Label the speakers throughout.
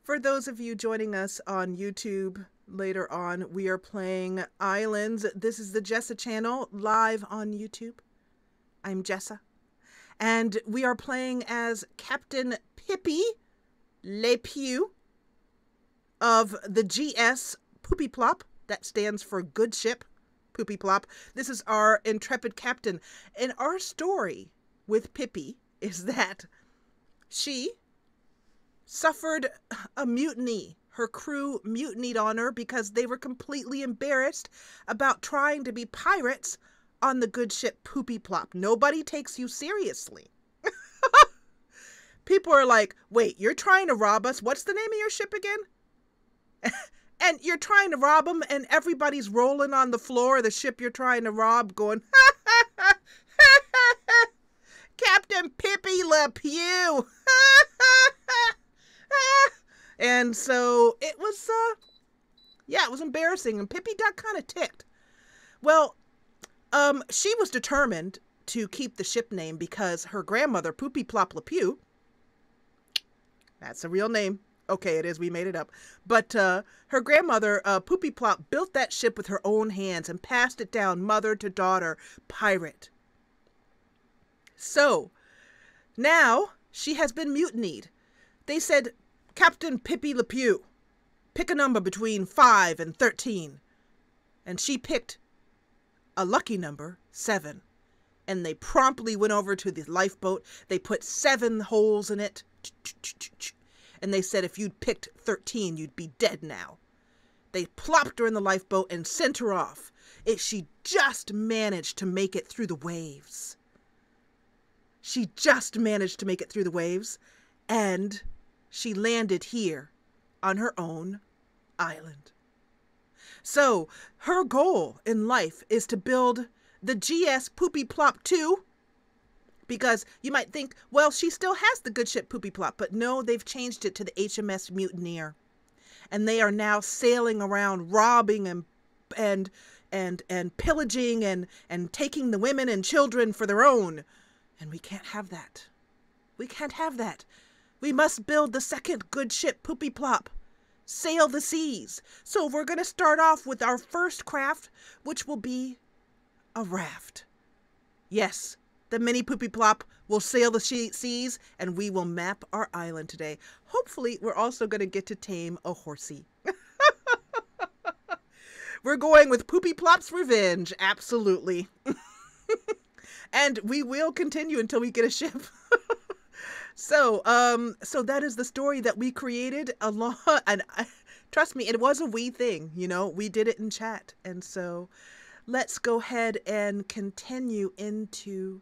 Speaker 1: For those of you joining us on YouTube later on, we are playing Ylands. This is the Jessa Channel live on YouTube. I'm Jessa. And we are playing as Captain Pippi Le Pew of the GS Poopy Plop. That stands for Good Ship Poopy Plop. This is our intrepid captain. And our story with Pippi is that she suffered a mutiny. Her crew mutinied on her because they were completely embarrassed about trying to be pirates on the good ship Poopy Plop. Nobody takes you seriously. People are like, wait, you're trying to rob us? What's the name of your ship again? And you're trying to rob them, and everybody's rolling on the floor of the ship you're trying to rob, going, ha, ha, ha, ha, ha, ha. Captain Pippi Le Pew. And so it was, it was embarrassing, and Pippi got kind of ticked. Well, she was determined to keep the ship name because her grandmother, Poopy Plop Le Pew, that's a real name. Okay, it is. We made it up. But her grandmother, Poopy Plop, built that ship with her own hands and passed it down mother to daughter, pirate. So now she has been mutinied. They said, Captain Pippi Le Pew, pick a number between 5 and 13. And she picked a lucky number, 7. And they promptly went over to the lifeboat. They put 7 holes in it. And they said if you'd picked 13, you'd be dead now. They plopped her in the lifeboat and sent her off. She just managed to make it through the waves. She just managed to make it through the waves. And she landed here on her own island. So her goal in life is to build the GS Poopy Plop 2, because you might think, well, she still has the good ship Poopy Plop, but no, they've changed it to the HMS Mutineer. And they are now sailing around robbing and pillaging and taking the women and children for their own. And we can't have that. We can't have that. We must build the second good ship Poopy Plop. Sail the seas. So we're going to start off with our first craft, which will be a raft. Yes, the mini Poopy Plop will sail the seas, and we will map our island today. Hopefully, we're also going to get to tame a horsey. We're going with Poopy Plop's Revenge, absolutely. And we will continue until we get a ship. So that is the story that we created along, and trust me, it was a we thing, you know, we did it in chat. And so let's go ahead and continue into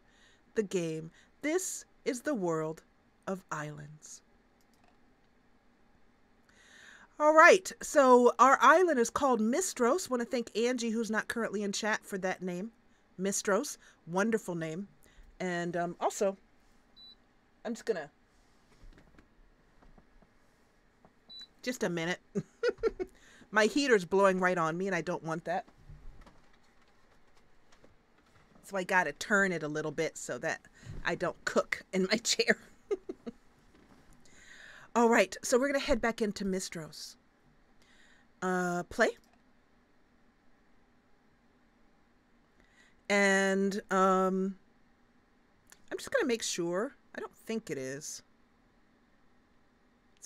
Speaker 1: the game. This is the world of Ylands. All right, so our island is called Mistros. Want to thank Angie, who's not currently in chat, for that name. Mistros, wonderful name. And also, I'm just gonna, just a minute. My heater's blowing right on me and I don't want that. So I gotta turn it a little bit so that I don't cook in my chair. All right, so we're gonna head back into Mistros. Play. And I'm just gonna make sure. I don't think it is.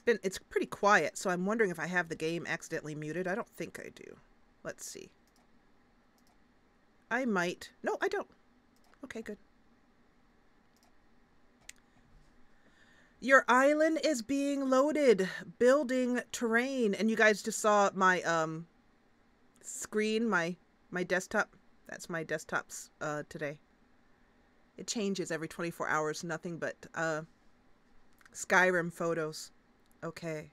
Speaker 1: It's pretty quiet, so I'm wondering if I have the game accidentally muted. I don't think I do. Let's see. I might. No, I don't. Okay, good. Your island is being loaded. Building terrain. And you guys just saw my screen, my desktop. That's my desktops today. It changes every 24 hours. Nothing but Skyrim photos. Okay.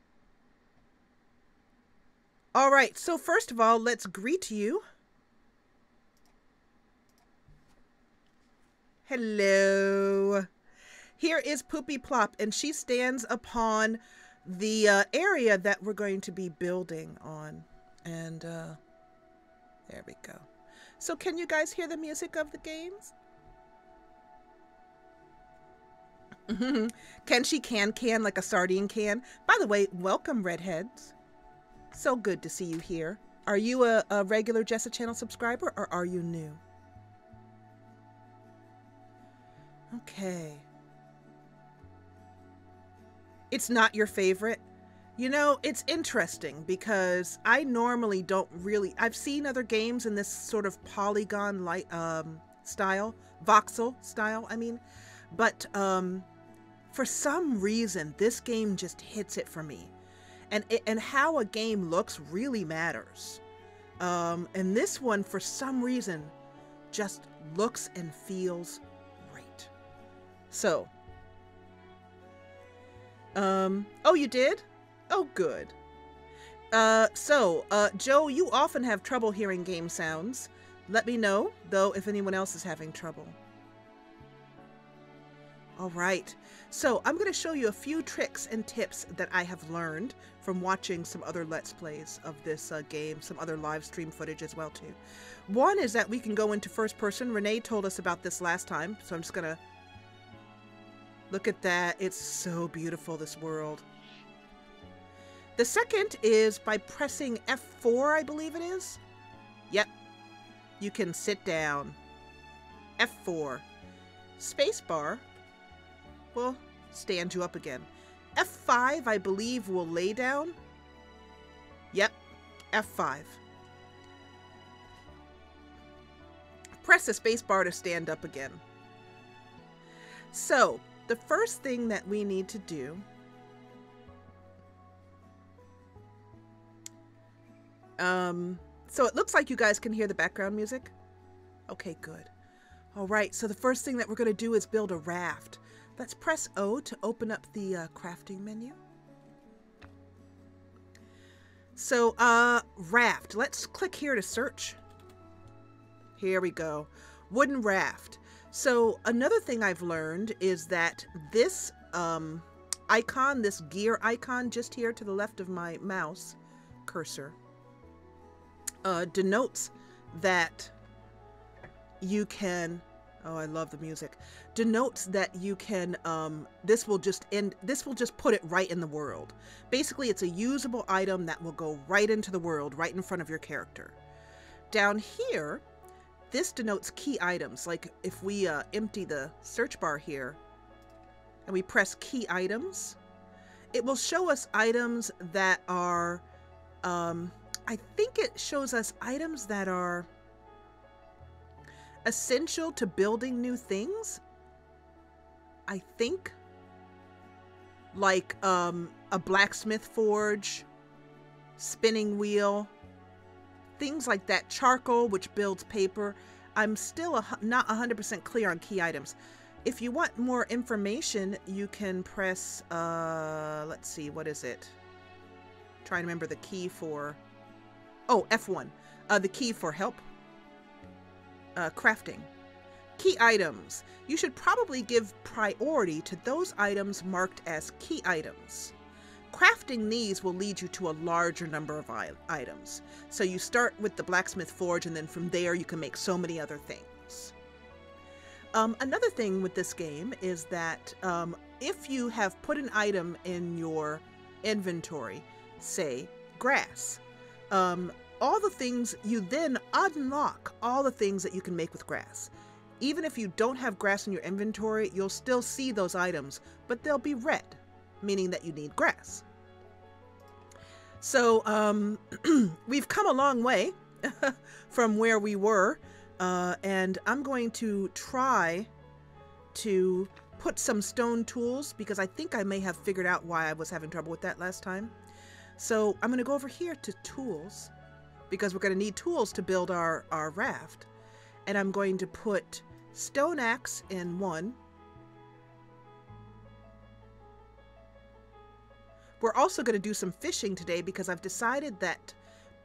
Speaker 1: All right. So first of all, let's greet you. Hello. Here is Poopy Plop, and she stands upon the area that we're going to be building on. And there we go. So can you guys hear the music of the games? Can she can like a sardine can? By the way, welcome, redheads. So good to see you here. Are you a regular Jessa Channel subscriber, or are you new? Okay. It's not your favorite? You know, it's interesting because I normally don't really... I've seen other games in this sort of polygon light style, voxel style, I mean. But for some reason, this game just hits it for me. And how a game looks really matters. And this one, for some reason, just looks and feels great. So, oh, you did? Oh, good. Joe, you often have trouble hearing game sounds. Let me know, though, if anyone else is having trouble. All right. So I'm going to show you a few tricks and tips that I have learned from watching some other Let's Plays of this game, some other live stream footage as well, too. One is that we can go into first person. Renee told us about this last time, so I'm just going to look at that. It's so beautiful, this world. The second is by pressing F4, I believe it is. Yep. You can sit down. F4. Spacebar will stand you up again. F5, I believe, will lay down. Yep. F5. Press the spacebar to stand up again. So, the first thing that we need to do so it looks like you guys can hear the background music. Okay, good. All right, so the first thing that we're going to do is build a raft. Let's press O to open up the crafting menu. So, raft. Let's click here to search. Here we go. Wooden raft. So, another thing I've learned is that this icon, this gear icon just here to the left of my mouse cursor, denotes that you can... Oh, I love the music. Denotes that you can, this will just put it right in the world. Basically, it's a usable item that will go right into the world, right in front of your character. Down here, this denotes key items. Like if we empty the search bar here and we press key items, it will show us items that are, I think it shows us items that are essential to building new things. I think, like a blacksmith forge, spinning wheel, things like that. Charcoal, which builds paper. I'm still not 100% clear on key items. If you want more information, you can press, let's see, what is it? Trying to remember the key for, oh, F1, the key for help. Crafting. Key items. You should probably give priority to those items marked as key items. Crafting these will lead you to a larger number of items. So you start with the blacksmith forge, and then from there you can make so many other things. Another thing with this game is that if you have put an item in your inventory, say grass, all the things, you then unlock all the things that you can make with grass. Even if you don't have grass in your inventory, you'll still see those items, but they'll be red, meaning that you need grass. So we've come a long way from where we were, and I'm going to try to put some stone tools, because I think I may have figured out why I was having trouble with that last time. So I'm going to go over here to tools, because we're going to need tools to build our raft. And I'm going to put stone axe in one. We're also going to do some fishing today, because I've decided that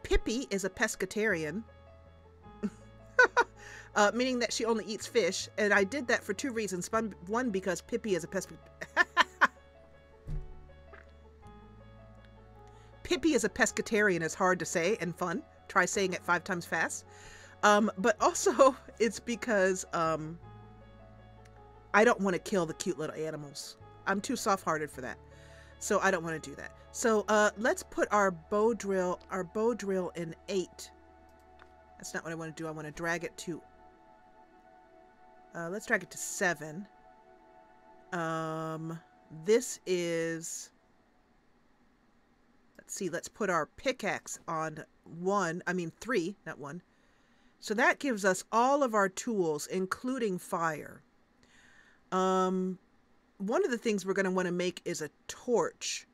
Speaker 1: Pippi is a pescatarian. Meaning that she only eats fish. And I did that for two reasons. One, because Pippi is a Pippi is a pescatarian is hard to say and fun. Try saying it 5 times fast. But also, it's because I don't want to kill the cute little animals. I'm too soft-hearted for that. So I don't want to do that. So let's put our bow drill in 8. That's not what I want to do. I want to drag it to... let's drag it to 7. This is... Let's see. Let's put our pickaxe on 3, not 1. So that gives us all of our tools, including fire. One of the things we're going to want to make is a torch.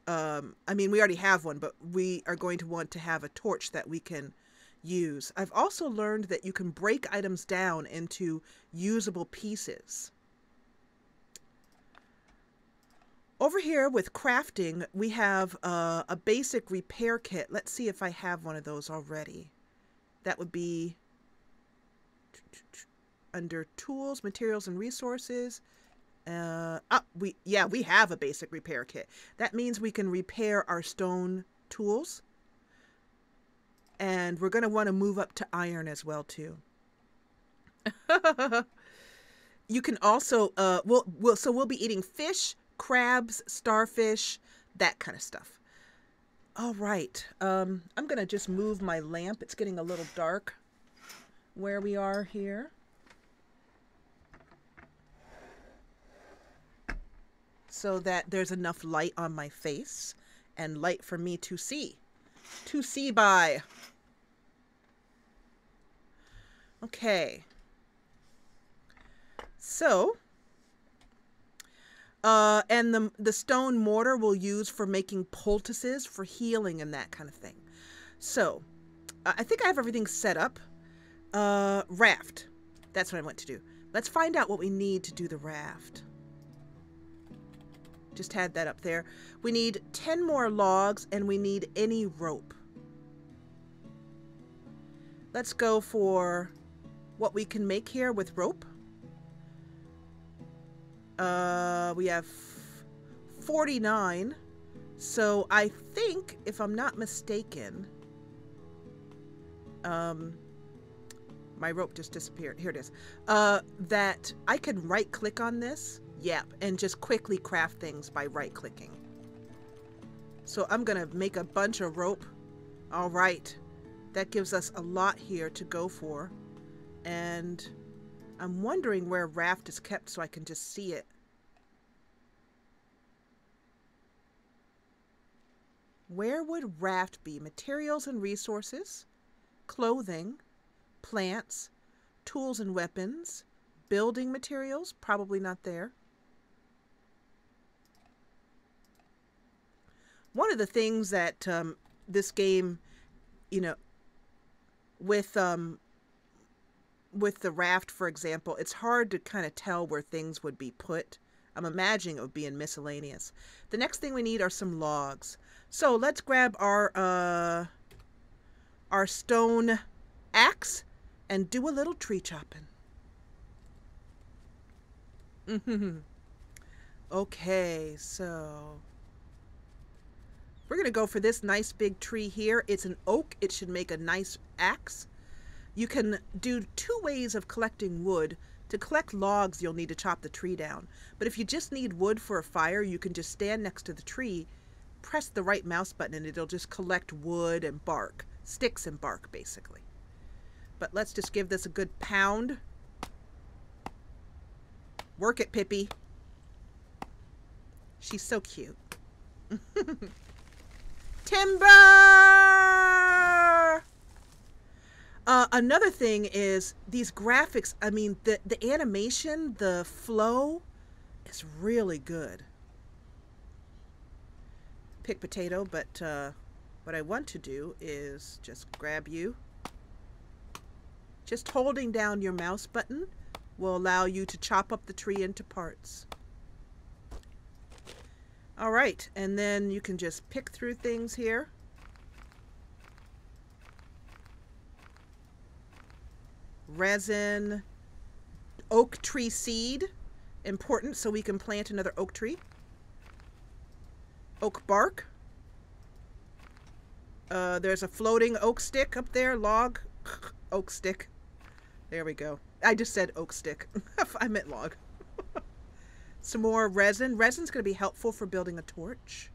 Speaker 1: We already have one, but we are going to want to have a torch that we can use. I've also learned that you can break items down into usable pieces. Over here with crafting, we have a basic repair kit. Let's see if I have one of those already. That would be under tools, materials, and resources. We have a basic repair kit. That means we can repair our stone tools. And we're going to want to move up to iron as well, too. You can also, we'll be eating fish, crabs, starfish, that kind of stuff. All right. I'm going to just move my lamp. It's getting a little dark where we are here. So that there's enough light on my face and light for me to see. To see by. Okay. So, and the stone mortar we'll use for making poultices for healing and that kind of thing. So, I think I have everything set up. Raft. That's what I want to do. Let's find out what we need to do the raft. Just had that up there. We need 10 more logs and we need any rope. Let's go for what we can make here with rope. We have 49. So I think, if I'm not mistaken, my rope just disappeared. Here it is. That I could right click on this. Yep, and just quickly craft things by right-clicking. So I'm going to make a bunch of rope. All right. That gives us a lot here to go for. And I'm wondering where raft is kept so I can just see it. Where would raft be? Materials and resources, clothing, plants, tools and weapons, building materials, probably not there. One of the things that this game, with the raft, for example, it's hard to kind of tell where things would be put. I'm imagining it would be in miscellaneous. The next thing we need are some logs. So let's grab our stone axe and do a little tree chopping. Okay, so we're going to go for this nice big tree here. It's an oak. It should make a nice axe. You can do 2 ways of collecting wood. To collect logs, you'll need to chop the tree down. But if you just need wood for a fire, you can just stand next to the tree, press the right mouse button, and it'll just collect wood and bark. Sticks and bark, basically. But let's just give this a good pound. Work it, Pippi. She's so cute. Timber! Another thing is these graphics. I mean, the animation, the flow is really good. Pick potato, but what I want to do is just grab you. Just holding down your mouse button will allow you to chop up the tree into parts. All right, and then you can just pick through things here. Resin, oak tree seed, important so we can plant another oak tree. Oak bark. There's a floating oak stick up there, log, oak stick. There we go. I just said oak stick. I meant log. Some more resin. Resin's going to be helpful for building a torch.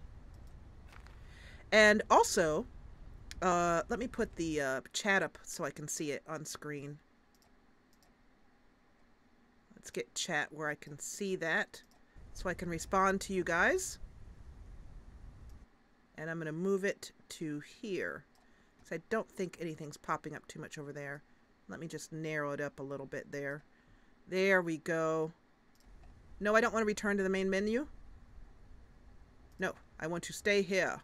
Speaker 1: And also, let me put the chat up so I can see it on screen. Let's get chat where I can see that so I can respond to you guys. And I'm going to move it to here because I don't think anything's popping up too much over there. Let me just narrow it up a little bit there. There we go. No, I don't want to return to the main menu. No, I want to stay here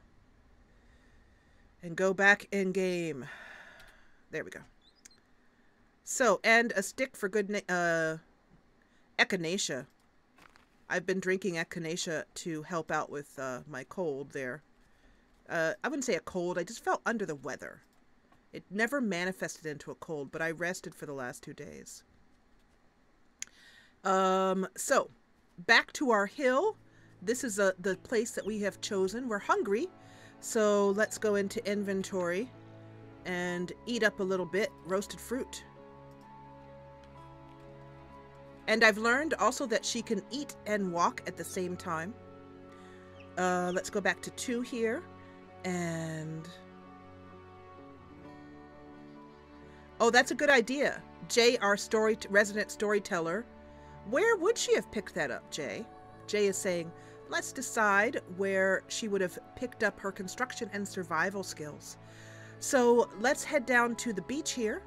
Speaker 1: and go back in game. There we go. So, and a stick for good echinacea. I've been drinking echinacea to help out with my cold there. I wouldn't say a cold. I just felt under the weather. It never manifested into a cold, but I rested for the last 2 days. So, back to our hill. This is the place that we have chosen. We're hungry, so let's go into inventory and eat up a little bit. Roasted fruit. And I've learned also that she can eat and walk at the same time. Let's go back to 2 here. And... oh, that's a good idea. Jay, our resident storyteller. Where would she have picked that up, Jay? Jay is saying, let's decide where she would have picked up her construction and survival skills. So let's head down to the beach here.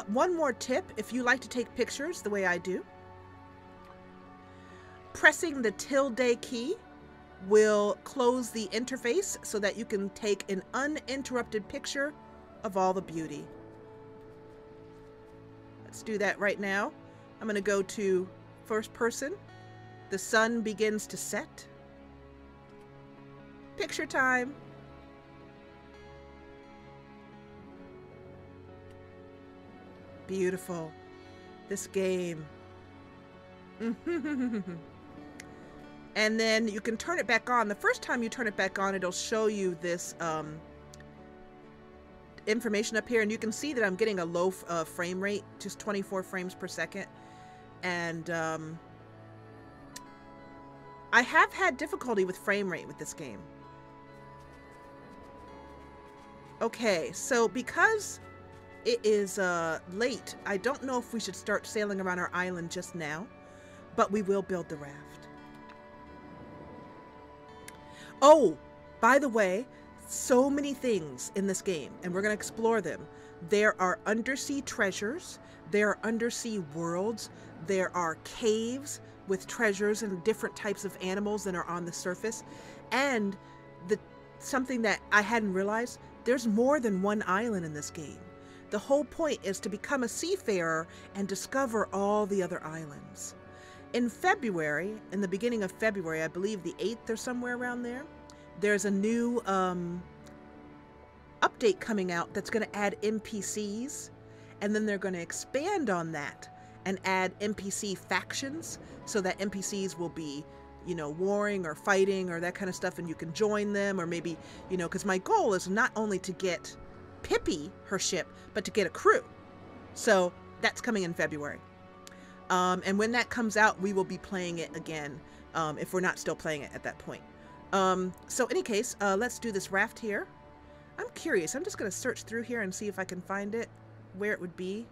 Speaker 1: One more tip, if you like to take pictures the way I do, pressing the tilde key will close the interface so that you can take an uninterrupted picture of all the beauty. Let's do that right now. I'm going to go to first person. The sun begins to set. Picture time. Beautiful. This game. And then you can turn it back on. The first time you turn it back on, it'll show you this information up here. And you can see that I'm getting a low frame rate, just 24 frames per second. And I have had difficulty with frame rate with this game. Okay, so because it is late, I don't know if we should start sailing around our island just now, but we will build the raft. Oh, by the way, so many things in this game, and we're going to explore them. There are undersea treasures, there are undersea worlds, there are caves with treasures and different types of animals that are on the surface, and something that I hadn't realized, there's more than one island in this game. The whole point is to become a seafarer and discover all the other islands. In February, in the beginning of February, I believe the 8th or somewhere around there, there's a new update coming out that's going to add NPCs, and then they're going to expand on that and add NPC factions so that NPCs will be, you know, warring or fighting or that kind of stuff, and you can join them, or maybe, you know, because my goal is not only to get Pippi her ship, but to get a crew. So that's coming in February. And when that comes out, we will be playing it again, if we're not still playing it at that point. So any case, let's do this raft here. I'm curious. I'm just going to search through here and see if I can find it, where it would be.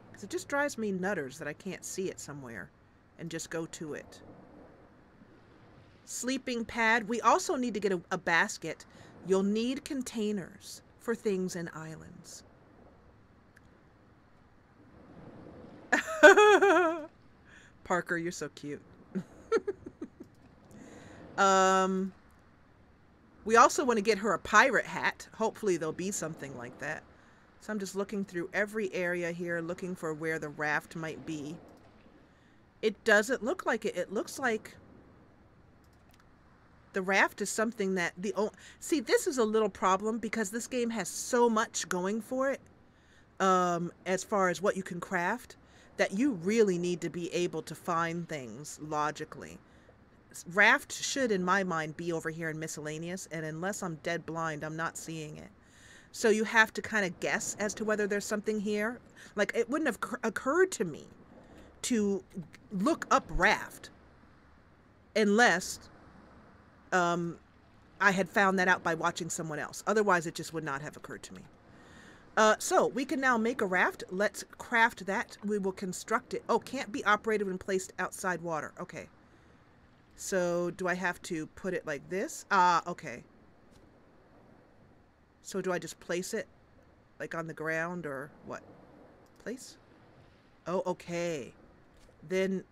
Speaker 1: Because it just drives me nutters that I can't see it somewhere and just go to it. Sleeping pad. We also need to get a basket. You'll need containers for things in islands. Parker, you're so cute. We also want to get her a pirate hat. Hopefully there'll be something like that. So I'm just looking through every area here, looking for where the raft might be. It doesn't look like it. It looks like the raft is something that see, this is a little problem because this game has so much going for it, as far as what you can craft, that you really need to be able to find things logically. raft should, in my mind, be over here in miscellaneous, and unless I'm dead blind, I'm not seeing it. So you have to kind of guess as to whether there's something here. Like, it wouldn't have occurred to me to look up raft unless I had found that out by watching someone else. Otherwise, it just would not have occurred to me. So we can now make a raft. Let's craft that. We will construct it. Oh, can't be operated when placed outside water. Okay. So do I have to put it like this? Ah, okay. So do I just place it like on the ground or what? Place? Oh, okay. Then...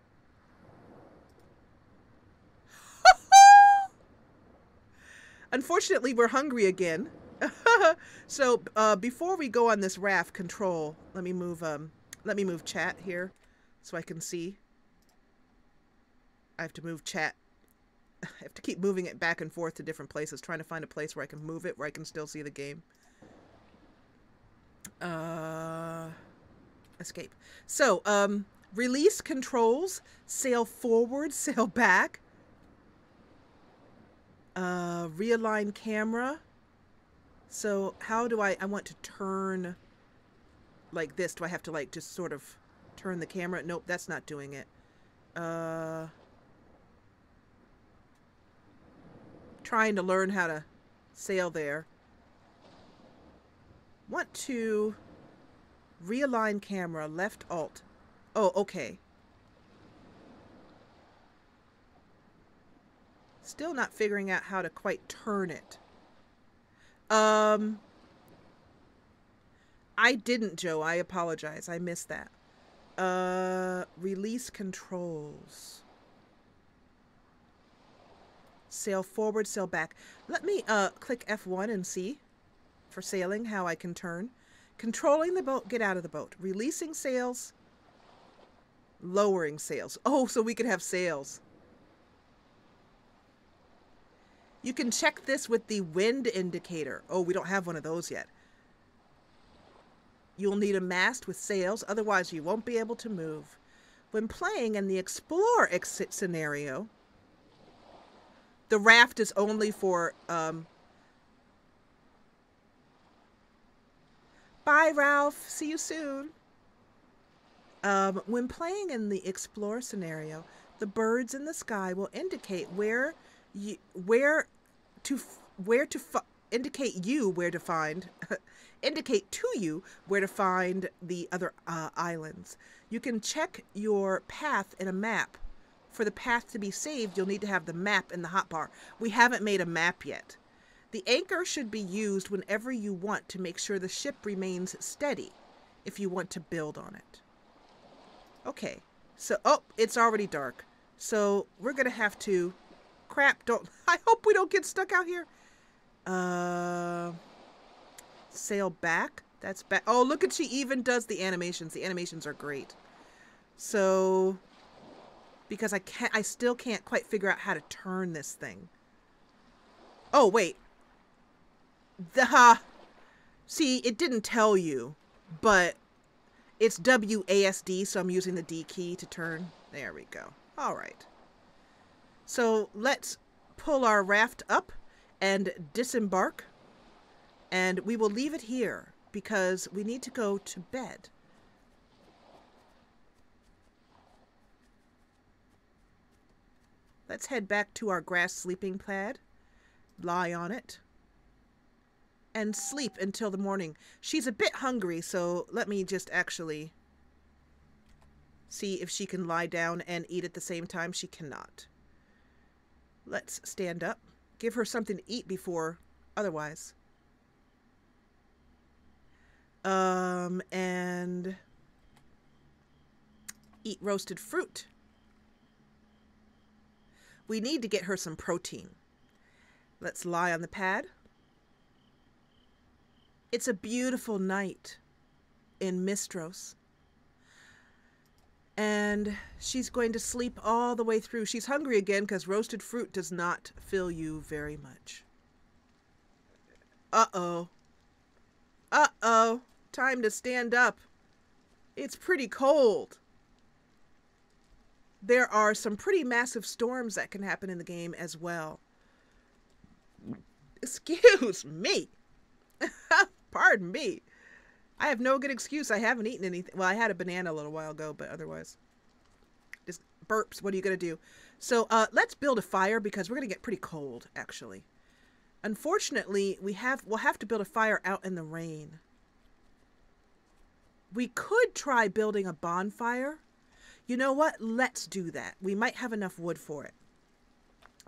Speaker 1: Unfortunately, we're hungry again. So before we go on this raft, control. Let me move chat here so I can see. I have to move chat. I have to keep moving it back and forth to different places, trying to find a place where I can move it, where I can still see the game. Escape. So, release controls, sail forward, sail back. Realign camera. So how do I want to turn like this? Do I have to like just sort of turn the camera? Nope, that's not doing it. Trying to learn how to sail there. Want to realign camera, left alt. Oh, okay. Still not figuring out how to quite turn it. I didn't, Joe. I apologize. I missed that. Release controls. Sail forward, sail back. Let me click F1 and see for sailing how I can turn. Controlling the boat, get out of the boat. Releasing sails, lowering sails. Oh, so we could have sails. You can check this with the wind indicator. Oh, we don't have one of those yet. You'll need a mast with sails, otherwise you won't be able to move. When playing in the Explore exit scenario, the raft is only for... Bye, Ralph. See you soon. When playing in the Explore scenario, the birds in the sky will indicate indicate to you where to find the other islands. You can check your path in a map. For the path to be saved, you'll need to have the map in the hotbar. We haven't made a map yet. The anchor should be used whenever you want to make sure the ship remains steady if you want to build on it. Okay, so, oh, it's already dark. So we're going to have to, I hope we don't get stuck out here. Sail back. That's back. Oh, look at, she even does the animations. The animations are great. So, because I still can't quite figure out how to turn this thing. Oh, wait. See, it didn't tell you, but it's WASD, so I'm using the D key to turn. There we go. All right. So let's pull our raft up and disembark, and we will leave it here because we need to go to bed. Let's head back to our grass sleeping pad, lie on it, and sleep until the morning. She's a bit hungry, so let me just actually see if she can lie down and eat at the same time. She cannot. Let's stand up. Give her something to eat before otherwise. And eat roasted fruit. We need to get her some protein. Let's lie on the pad. It's a beautiful night in Mistros. And she's going to sleep all the way through. She's hungry again because roasted fruit does not fill you very much. Uh-oh. Uh-oh. Time to stand up. It's pretty cold. there are some pretty massive storms that can happen in the game as well. Excuse me. Pardon me. I have no good excuse. I haven't eaten anything. Well, I had a banana a little while ago, but otherwise. Just burps. What are you going to do? So let's build a fire because we're going to get pretty cold, actually. Unfortunately, we'll have to build a fire out in the rain. We could try building a bonfire. You know what? Let's do that. We might have enough wood for it.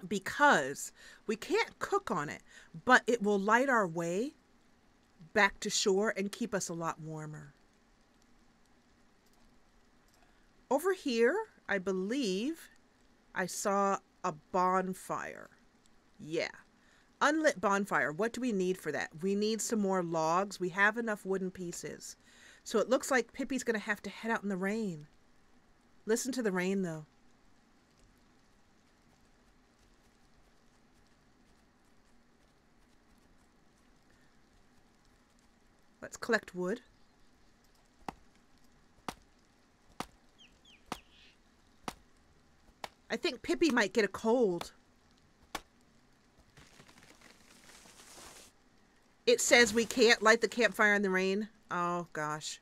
Speaker 1: Because we can't cook on it, but it will light our way back to shore and keep us a lot warmer. Over here, I believe I saw a bonfire. Yeah. Unlit bonfire. What do we need for that? We need some more logs. We have enough wooden pieces. So it looks like Pippi's going to have to head out in the rain. Listen to the rain, though. Let's collect wood. I think Pippi might get a cold. It says we can't light the campfire in the rain. Oh, gosh.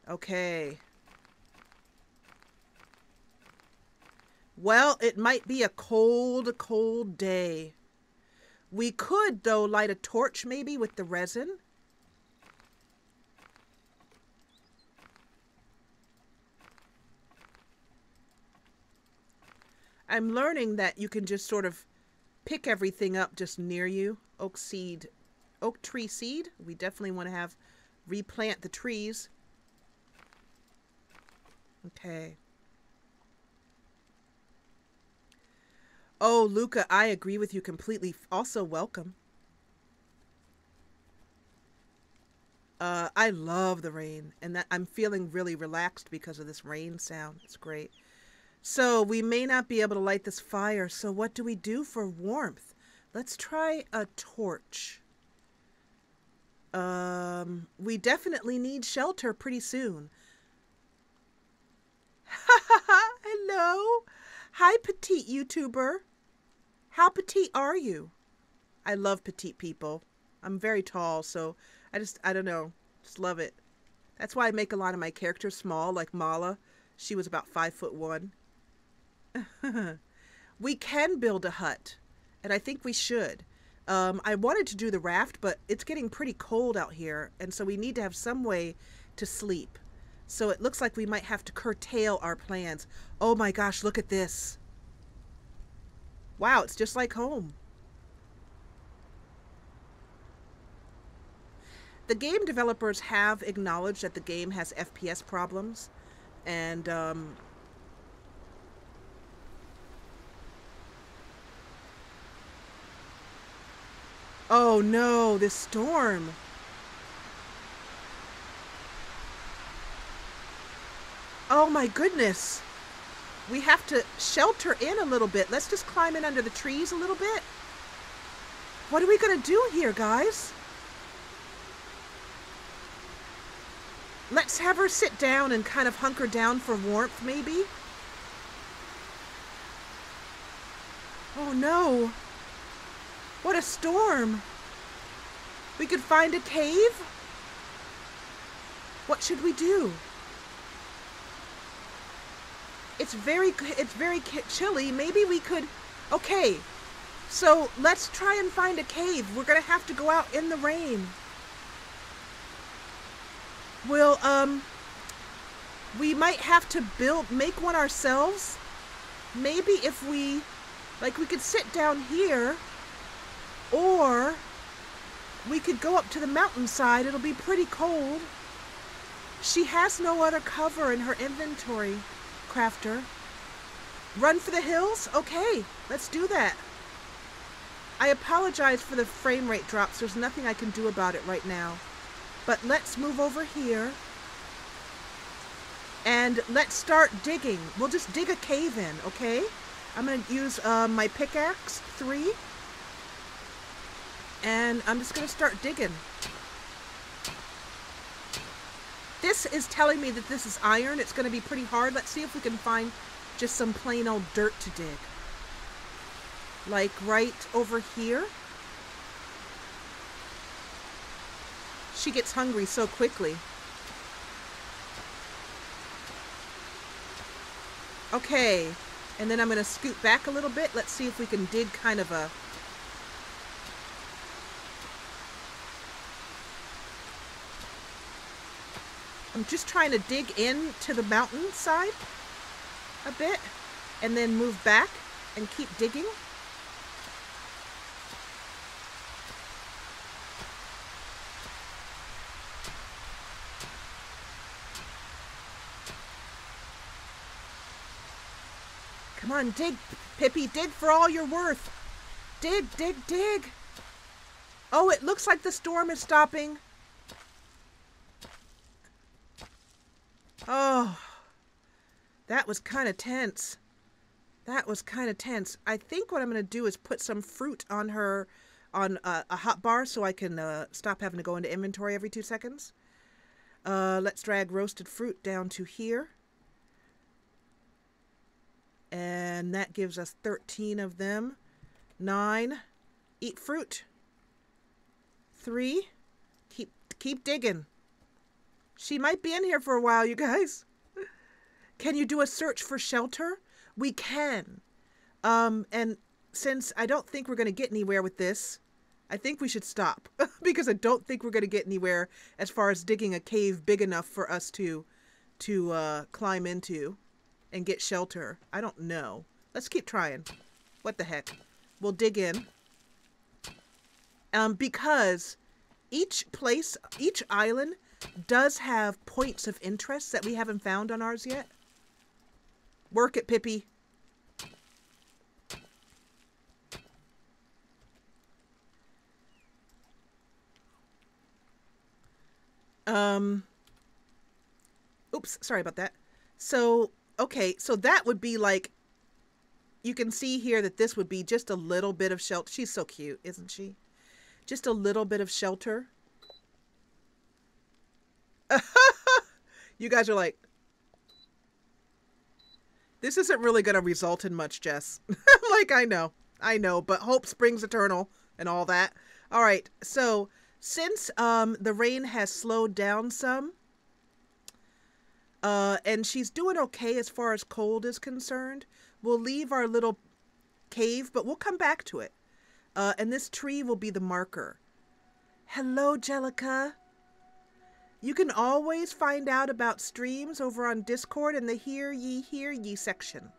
Speaker 1: Okay. Well, it might be a cold, cold day. We could, though, light a torch maybe with the resin. I'm learning that you can just sort of pick everything up just near you. Oak tree seed. We definitely want to replant the trees. Okay. Oh, Luca, I agree with you completely. Also, welcome. I love the rain, and that I'm feeling really relaxed because of this rain sound. It's great. So we may not be able to light this fire. So what do we do for warmth? Let's try a torch. We definitely need shelter pretty soon. Hello. Hi, petite YouTuber. How petite are you? I love petite people. I'm very tall, so I don't know. Just love it. That's why I make a lot of my characters small, like Mala. She was about 5'1". We can build a hut, and I think we should. I wanted to do the raft, but it's getting pretty cold out here, and so we need to have some way to sleep. So it looks like we might have to curtail our plans. Oh my gosh, look at this. Wow, it's just like home. The game developers have acknowledged that the game has FPS problems, and oh no, this storm. Oh my goodness. We have to shelter in a little bit. Let's just climb in under the trees a little bit. What are we going to do here, guys? Let's have her sit down and kind of hunker down for warmth, maybe. Oh no. What a storm. We could find a cave? What should we do? It's very chilly. Maybe we could... Okay, so let's try and find a cave. We're going to have to go out in the rain. We'll, we might have to make one ourselves. Maybe if we could sit down here, or we could go up to the mountainside. It'll be pretty cold. She has no other cover in her inventory, Crafter. Run for the hills? Okay, let's do that. I apologize for the frame rate drops. There's nothing I can do about it right now. But let's move over here. And let's start digging. We'll just dig a cave in, okay? I'm going to use my pickaxe 3. And I'm just going to start digging. This is telling me that this is iron. It's going to be pretty hard. Let's see if we can find just some plain old dirt to dig. Like right over here. She gets hungry so quickly. Okay. And then I'm going to scoot back a little bit. Let's see if we can dig kind of a... I'm just trying to dig into the mountainside a bit and then move back and keep digging. Come on, dig, Pippi, dig for all you're worth. Dig, dig, dig. Oh, it looks like the storm is stopping. Oh, that was kind of tense. That was kind of tense. I think what I'm going to do is put some fruit on her, on a hot bar so I can stop having to go into inventory every 2 seconds. Let's drag roasted fruit down to here. And that gives us 13 of them. 9. Eat fruit. 3. Keep digging. She might be in here for a while, you guys. Can you do a search for shelter? We can. And since I don't think we're going to get anywhere with this, I think we should stop. Because I don't think we're going to get anywhere as far as digging a cave big enough for us to climb into and get shelter. I don't know. Let's keep trying. What the heck? We'll dig in. Because each place, each island does have points of interest that we haven't found on ours yet. Work it, Pippi. Oops, sorry about that. So, okay, so that would be like, you can see here that this would be just a little bit of shelter. She's so cute, isn't she? Just a little bit of shelter. You guys are like, this isn't really going to result in much, Jess. Like, I know, but hope springs eternal and all that. All right, so since the rain has slowed down some, and she's doing okay as far as cold is concerned, we'll leave our little cave, but we'll come back to it. And this tree will be the marker. Hello, Jellica. You can always find out about streams over on Discord in the Hear Ye section.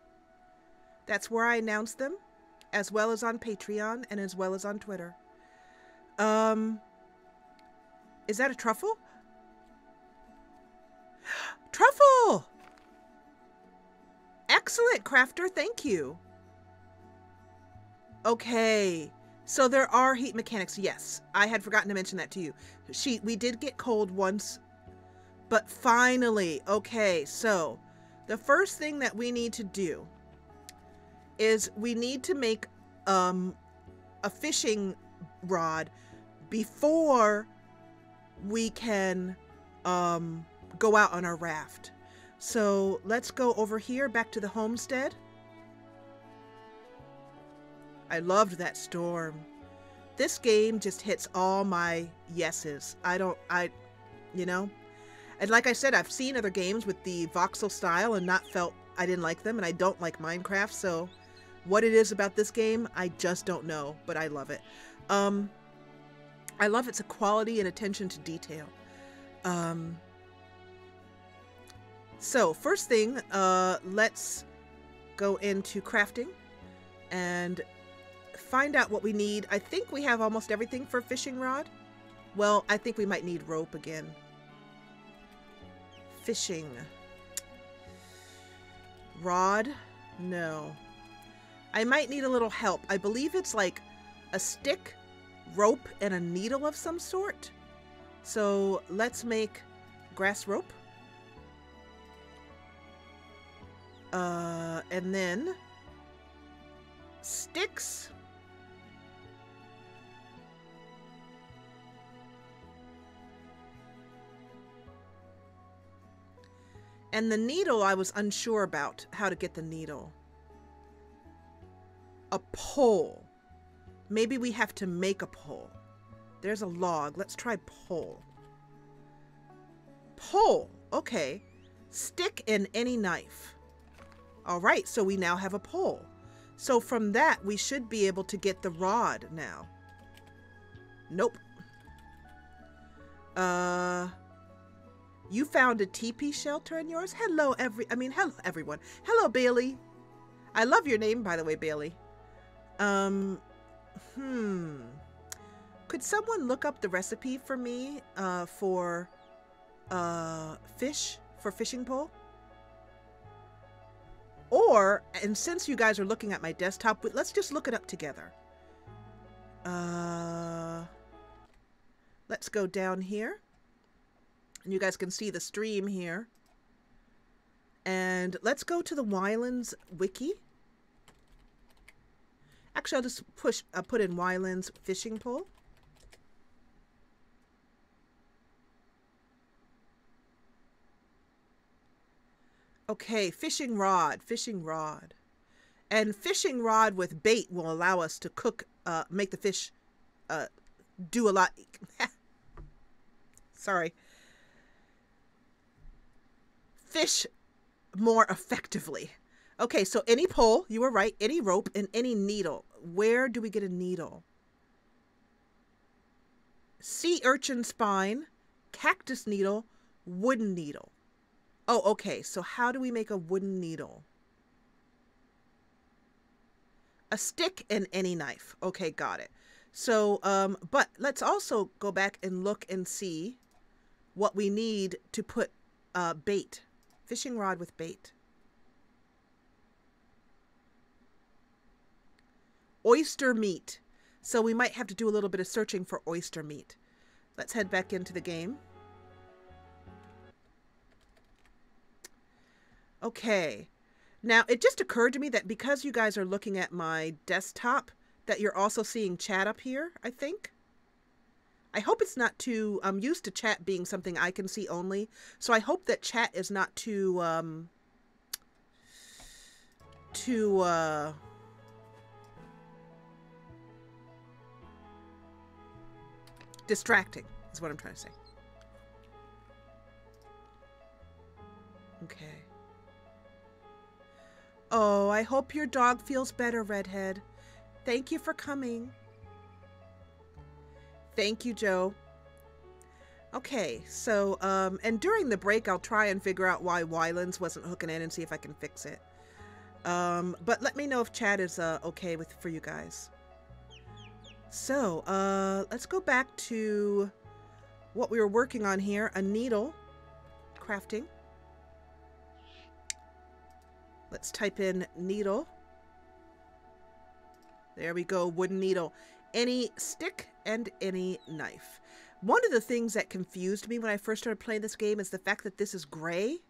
Speaker 1: That's where I announce them, as well as on Patreon and as well as on Twitter. Is that a truffle? Truffle! Excellent, Crafter. Thank you. Okay. So there are heat mechanics. Yes, I had forgotten to mention that to you. We did get cold once, but finally. Okay, so the first thing that we need to do is we need to make a fishing rod before we can go out on our raft. So let's go over here back to the homestead. I loved that storm. This game just hits all my yeses. You know, and like I said, I've seen other games with the voxel style and not felt I didn't like them, and I don't like Minecraft, so what it is about this game, I just don't know, but I love it. I love its quality and attention to detail. So first thing, let's go into crafting and find out what we need. I think we have almost everything for a fishing rod. Well, I think we might need rope again. Fishing rod? No. I might need a little help. I believe it's like a stick, rope, and a needle of some sort. So let's make grass rope. And then And the needle, I was unsure about how to get the needle. A pole. Maybe we have to make a pole. There's a log. Let's try pole. Pole. Okay. Stick and any knife. All right, so we now have a pole. So from that, we should be able to get the rod now. Nope. You found a teepee shelter in yours? Hello, hello, everyone. Hello, Bailey. I love your name, by the way, Bailey. Could someone look up the recipe for me for fishing pole? Or, and since you guys are looking at my desktop, let's just look it up together. Let's go down here. And you guys can see the stream here. And let's go to the Ylands wiki. Actually, I'll just put in Ylands fishing pole. Okay, fishing rod. And fishing rod with bait will allow us to cook, make the fish do a lot. Sorry. Fish more effectively. Okay, so any pole, you were right, any rope, and any needle. Where do we get a needle? Sea urchin spine, cactus needle, wooden needle. Oh, okay, so how do we make a wooden needle? A stick and any knife. Okay, got it. So, but let's also go back and look and see what we need to put bait. Fishing rod with bait. Oyster meat. So we might have to do a little bit of searching for oyster meat. Let's head back into the game. Okay. Now, it just occurred to me that because you guys are looking at my desktop, that you're also seeing chat up here, I think. I hope it's not too... I'm used to chat being something I can see only, so I hope that chat is not too distracting, is what I'm trying to say. Okay. Oh, I hope your dog feels better, Redhead. Thank you for coming. Thank you, Joe. Okay, so, and during the break, I'll try and figure out why Ylands wasn't hooking in and see if I can fix it. But let me know if chat is okay for you guys. So, let's go back to what we were working on here. A needle. Crafting. Let's type in needle. There we go, wooden needle. Any stick and any knife. One of the things that confused me when I first started playing this game is the fact that this is gray.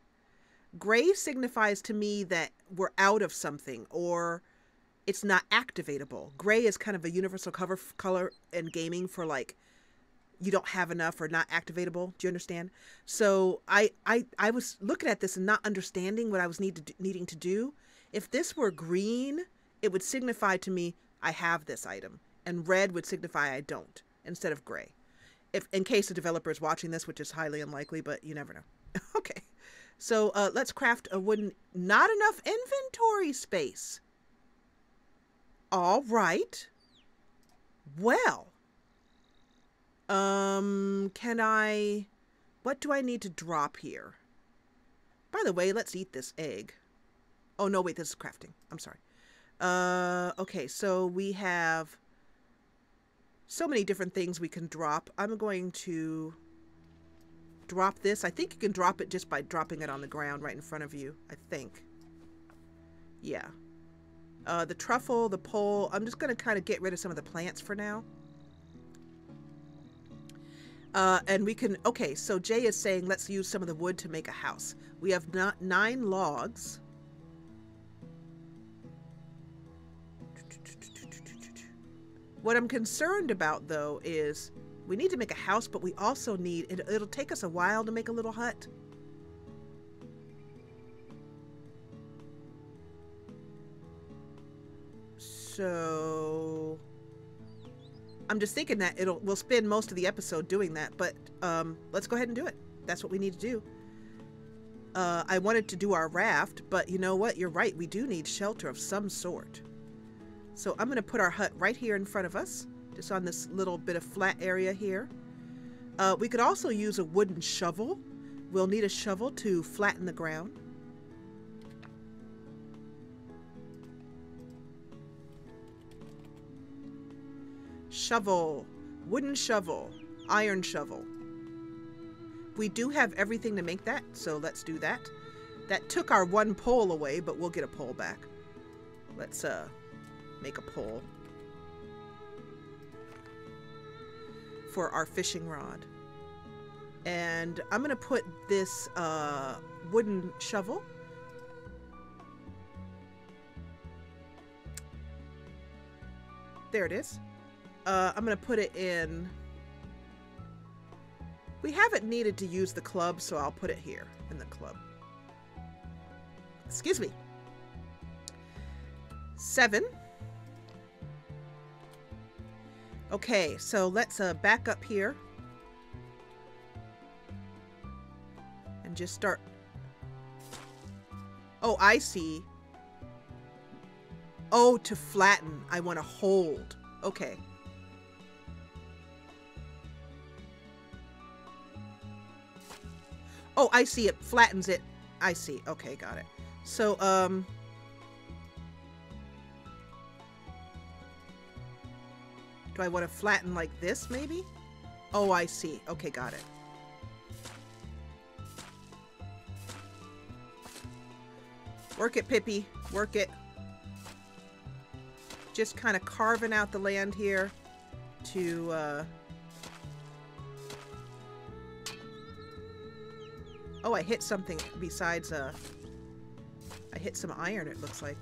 Speaker 1: Gray signifies to me that we're out of something or it's not activatable. Gray is kind of a universal color in gaming for like you don't have enough or not activatable. Do you understand? So I was looking at this and not understanding what I was needing to do. If this were green, it would signify to me I have this item, and red would signify I don't, instead of gray. If in case the developer is watching this, which is highly unlikely, but you never know. Okay, so let's craft a wooden. Not enough inventory space. All right. Well. What do I need to drop here? By the way, let's eat this egg. Oh, no, wait, this is crafting. I'm sorry. Okay, so we have so many different things we can drop. I'm going to drop this. I think you can drop it just by dropping it on the ground right in front of you, I think. Yeah. The truffle, the pole. I'm just going to kind of get rid of some of the plants for now. And we can, okay, so Jay is saying let's use some of the wood to make a house. We have 9 logs. What I'm concerned about, though, is we need to make a house, but we also need, it'll take us a while to make a little hut. So I'm just thinking that we'll spend most of the episode doing that, but let's go ahead and do it. That's what we need to do. I wanted to do our raft, but you know what? You're right. We do need shelter of some sort. So I'm going to put our hut right here in front of us, just on this little bit of flat area here. We could also use a wooden shovel. We'll need a shovel to flatten the ground. Shovel, wooden shovel, iron shovel. We do have everything to make that, so let's do that. That took our one pole away, but we'll get a pole back. Let's make a pole for our fishing rod. And I'm going to put this wooden shovel there. It is. I'm going to put it in. We haven't needed to use the club, so I'll put it here in the club. Excuse me. 7. Okay, so let's back up here and just start. Oh, I see. Oh, to flatten. I want to hold. Okay. Oh, I see. It flattens it. I see. Okay, got it. So, do I want to flatten like this, maybe? Oh, I see. Okay, got it. Work it, Pippi. Work it. Just kind of carving out the land here to, Oh, I hit something besides, I hit some iron, it looks like.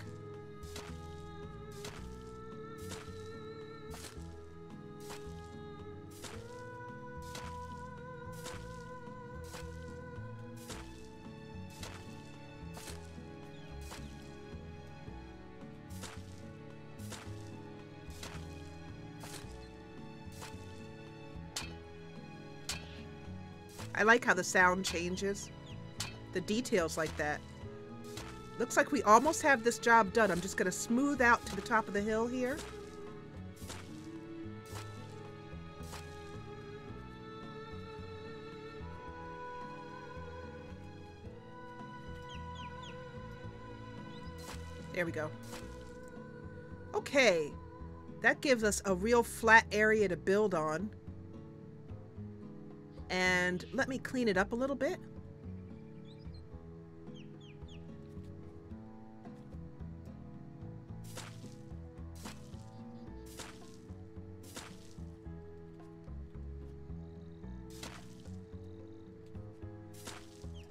Speaker 1: I like how the sound changes. The details like that. Looks like we almost have this job done. I'm just going to smooth out to the top of the hill here. There we go. Okay. That gives us a real flat area to build on. And let me clean it up a little bit.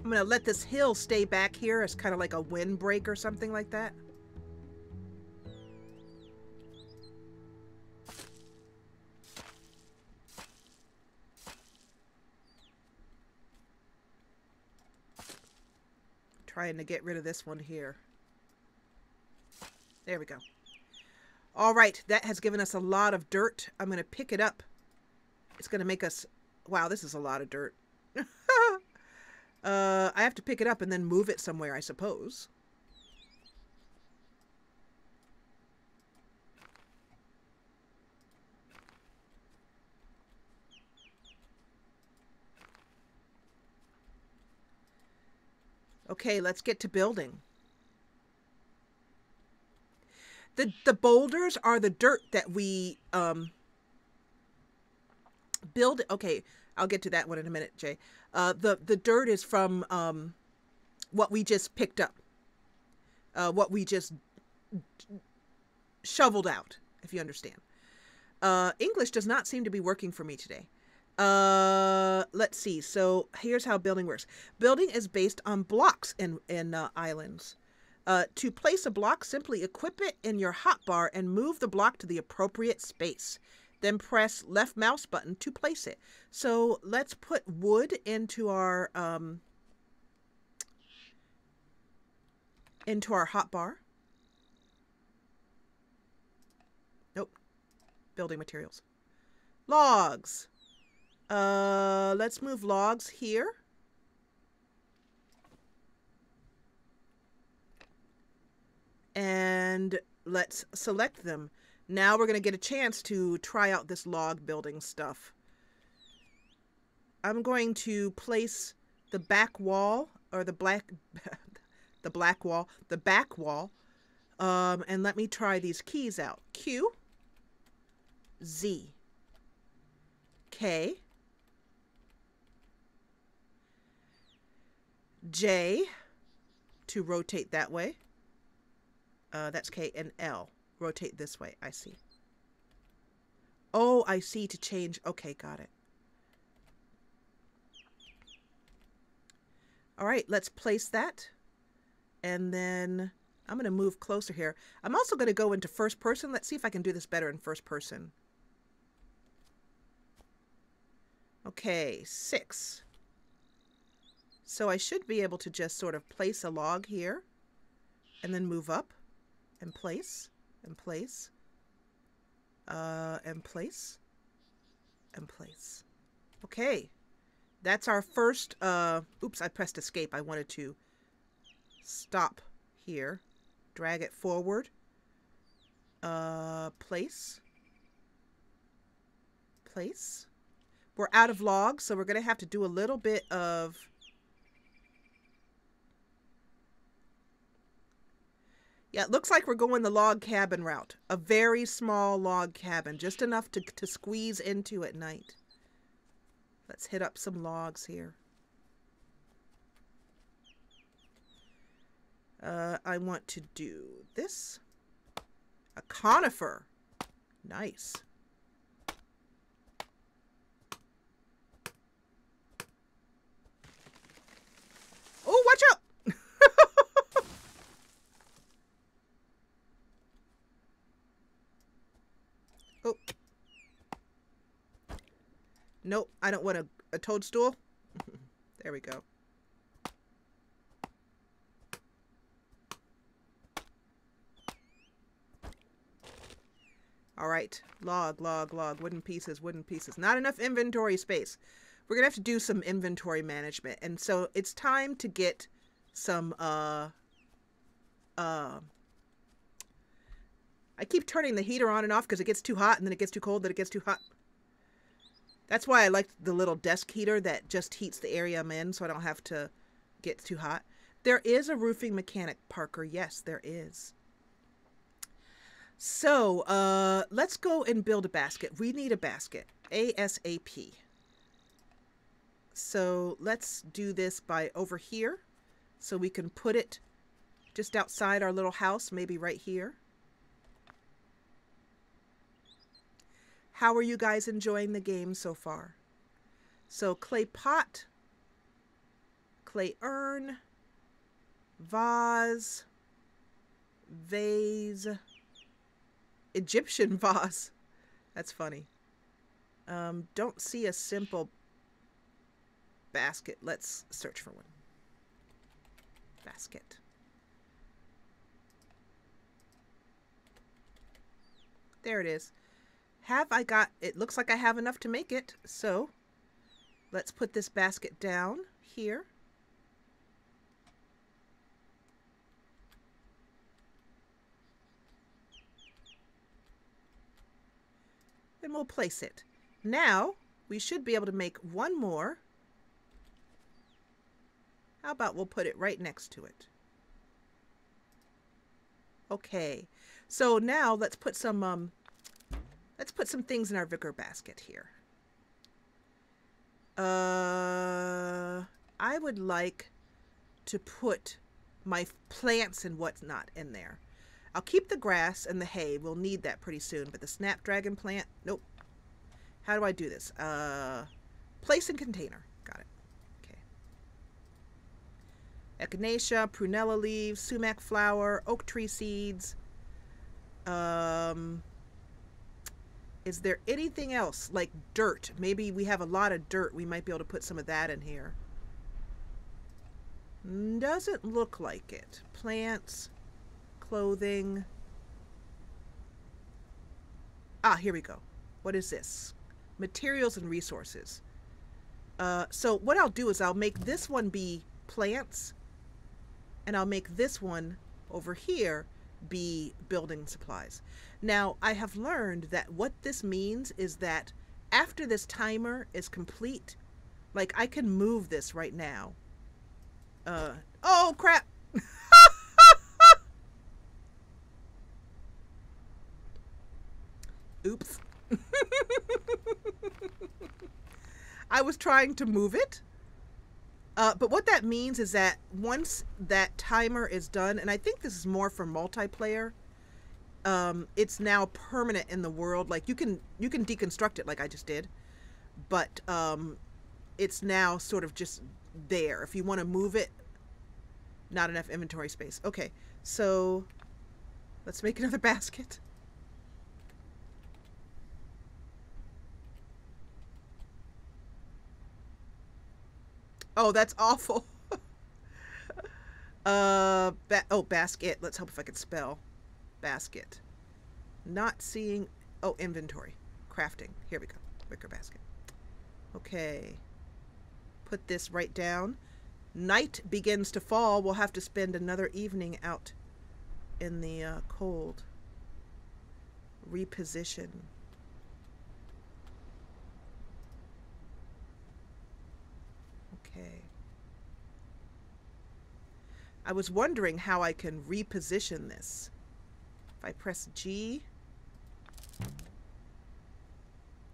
Speaker 1: I'm going to let this hill stay back here as kind of like a windbreak or something like that. Trying to get rid of this one here. There we go. All right, that has given us a lot of dirt. I'm going to pick it up. It's going to make us... Wow, this is a lot of dirt. I have to pick it up and then move it somewhere, I suppose. Okay, let's get to building. The boulders are the dirt that we build. Okay, I'll get to that one in a minute, Jay. The dirt is from what we just picked up. What we just shoveled out, if you understand. English does not seem to be working for me today. Let's see. So here's how building works. Building is based on blocks in islands. To place a block, simply equip it in your hotbar and move the block to the appropriate space. Then press left mouse button to place it. So let's put wood into our hotbar. building materials. Logs. Let's move logs here. And let's select them. Now we're going to get a chance to try out this log building stuff. I'm going to place the back wall, or the back wall, and let me try these keys out. Q, Z, K, J to rotate that way. That's K, and L. Rotate this way. I see. Oh, I see, to change. Okay, got it. All right, let's place that. And then I'm going to move closer here. I'm also going to go into first person. Let's see if I can do this better in first person. Okay, 6. So I should be able to just sort of place a log here and then move up and place and place and place and place. Okay, that's our first, oops, I pressed escape. I wanted to stop here, drag it forward, place, place. We're out of logs, so we're going to have to do a little bit of yeah, it looks like we're going the log cabin route. A very small log cabin, just enough to squeeze into at night. Let's hit up some logs here. I want to do this. A conifer. Nice. Oh, watch out! Oh. Nope, I don't want a toadstool. There we go. All right, log, wooden pieces, wooden pieces. Not enough inventory space. We're gonna have to do some inventory management. And so it's time to get some, I keep turning the heater on and off because it gets too hot, and then it gets too cold, then it gets too hot. That's why I like the little desk heater that just heats the area I'm in so I don't have to get too hot. There is a roofing mechanic, Parker. Yes, there is. So, let's go and build a basket. We need a basket. ASAP. So, let's do this by over here. So we can put it just outside our little house, maybe right here. How are you guys enjoying the game so far? So, clay pot, clay urn, vase, vase, Egyptian vase. That's funny. Don't see a simple basket. Let's search for one. Basket. There it is. Have I got, it looks like I have enough to make it. So let's put this basket down here. And we'll place it. Now we should be able to make one more. How about we'll put it right next to it? Okay, so now let's put some things in our vicar basket here. I would like to put my plants and whatnot in there. I'll keep the grass and the hay. We'll need that pretty soon. But the snapdragon plant, nope. How do I do this? Place in container. Got it. Okay. Echinacea, prunella leaves, sumac flower, oak tree seeds. Is there anything else like dirt? Maybe we have a lot of dirt. We might be able to put some of that in here. Doesn't look like it. Plants. Clothing. Ah, here we go. What is this? Materials and resources. So what I'll do is I'll make this one be plants, and I'll make this one over here be building supplies. Now, I have learned that what this means is that after this timer is complete, like I can move this right now. Oh crap! Oops. I was trying to move it. But what that means is that once that timer is done, and I think this is more for multiplayer, it's now permanent in the world. Like you can deconstruct it like I just did, but it's now sort of just there. If you want to move it, not enough inventory space. Okay, so let's make another basket. Oh, that's awful. Basket. Let's hope if I could spell basket. Not seeing. Oh, inventory. Crafting. Here we go. Wicker basket. Okay. Put this right down. Night begins to fall. We'll have to spend another evening out in the cold. Reposition. Okay. I was wondering how I can reposition this. If I press G,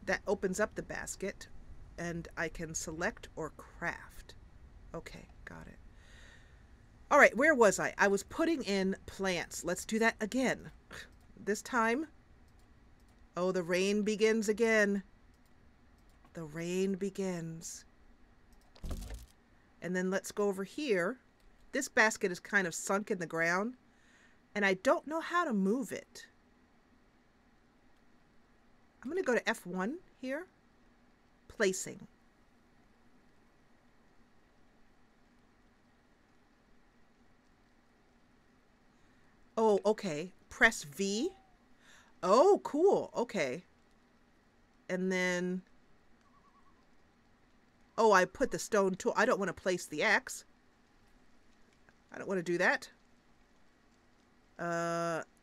Speaker 1: that opens up the basket, and I can select or craft. Okay, got it. All right, where was I? I was putting in plants. Let's do that again. This time, oh, the rain begins again. The rain begins. And then let's go over here. This basket is kind of sunk in the ground, and I don't know how to move it. I'm going to go to F1 here. Placing. Oh, okay. Press V. Oh, cool. Okay. And then... oh, I put the stone tool. I don't want to place the X. I don't want to do that.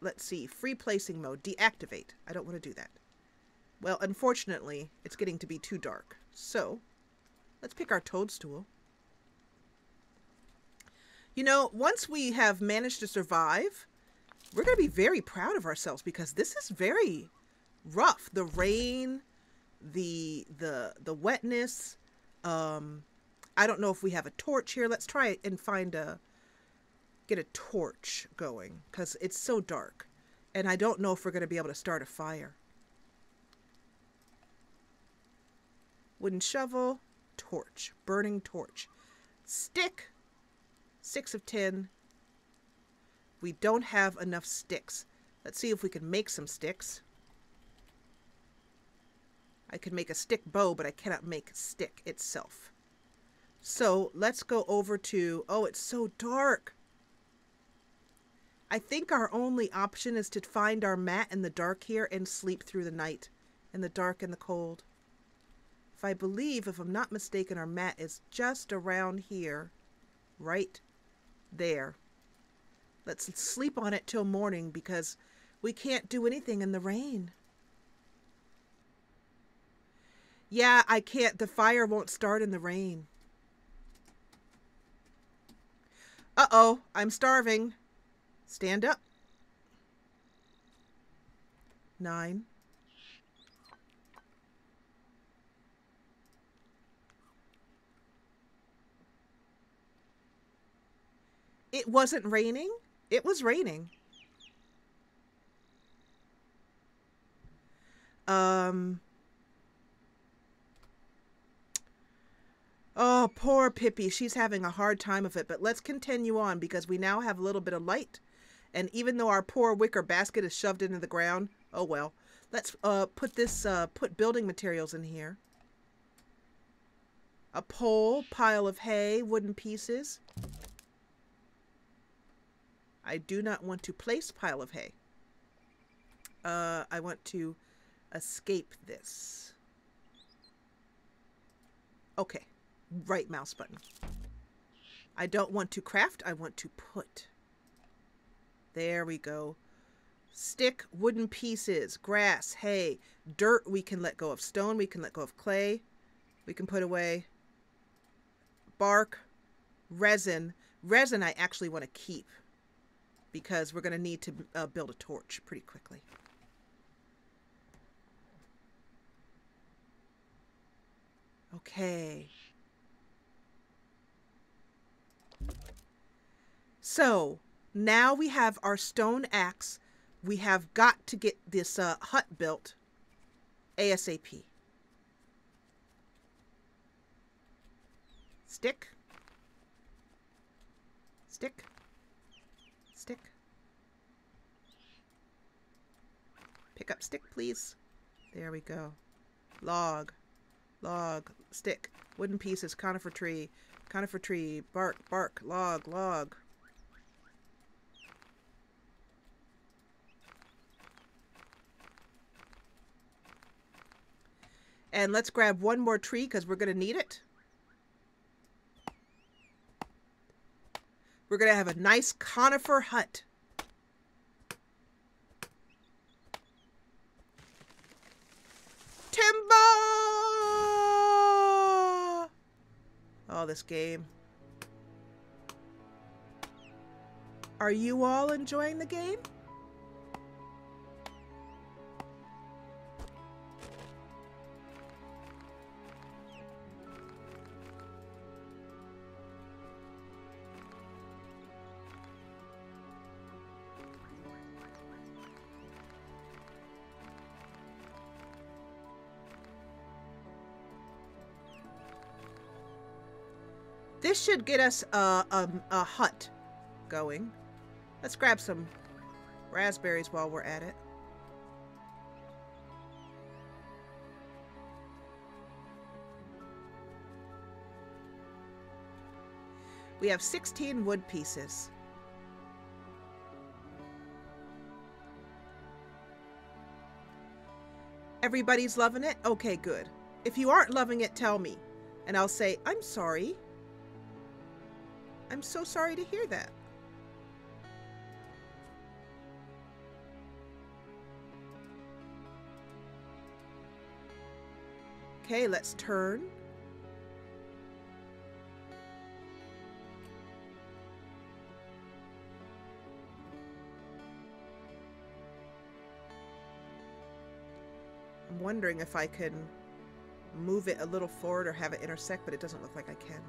Speaker 1: Let's see. Free placing mode. Deactivate. I don't want to do that. Well, unfortunately, it's getting to be too dark. So, let's pick our toadstool. You know, once we have managed to survive, we're going to be very proud of ourselves because this is very rough. The rain, the wetness. I don't know if we have a torch here. Let's try and get a torch going because it's so dark. And I don't know if we're going to be able to start a fire. Wooden shovel, torch, burning torch. Stick, 6 of 10. We don't have enough sticks. Let's see if we can make some sticks. I can make a stick bow, but I cannot make stick itself. So let's go over to, oh, it's so dark. I think our only option is to find our mat in the dark here and sleep through the night in the dark and the cold. I believe, if I'm not mistaken, our mat is just around here, right there. Let's sleep on it till morning because we can't do anything in the rain. Yeah, I can't. The fire won't start in the rain. Uh-oh, I'm starving. Stand up. 9. It wasn't raining. It was raining. Oh, poor Pippi. She's having a hard time of it. But let's continue on because we now have a little bit of light. And even though our poor wicker basket is shoved into the ground, oh well. Let's put building materials in here. A pole, pile of hay, wooden pieces. I do not want to place pile of hay. I want to escape this. Okay, right mouse button. I don't want to craft, I want to put. There we go. Stick, wooden pieces, grass, hay, dirt we can let go of, stone we can let go of, clay we can put away, bark, resin. Resin I actually want to keep because we're going to need to build a torch pretty quickly. Okay. So now we have our stone axe. We have got to get this hut built ASAP. Stick. Stick. Stick. Pick up stick, please. There we go. Log. Log. Stick. Wooden pieces. Conifer tree. Conifer tree. Bark. Bark. Log. Log. And let's grab one more tree because we're going to need it. We're going to have a nice conifer hut. Timber! Oh, this game. Are you all enjoying the game? This should get us a hut going. Let's grab some raspberries while we're at it. We have 16 wood pieces. Everybody's loving it? Okay, good. If you aren't loving it, tell me. And I'll say, I'm sorry. I'm so sorry to hear that. Okay, let's turn. I'm wondering if I can move it a little forward or have it intersect, but it doesn't look like I can.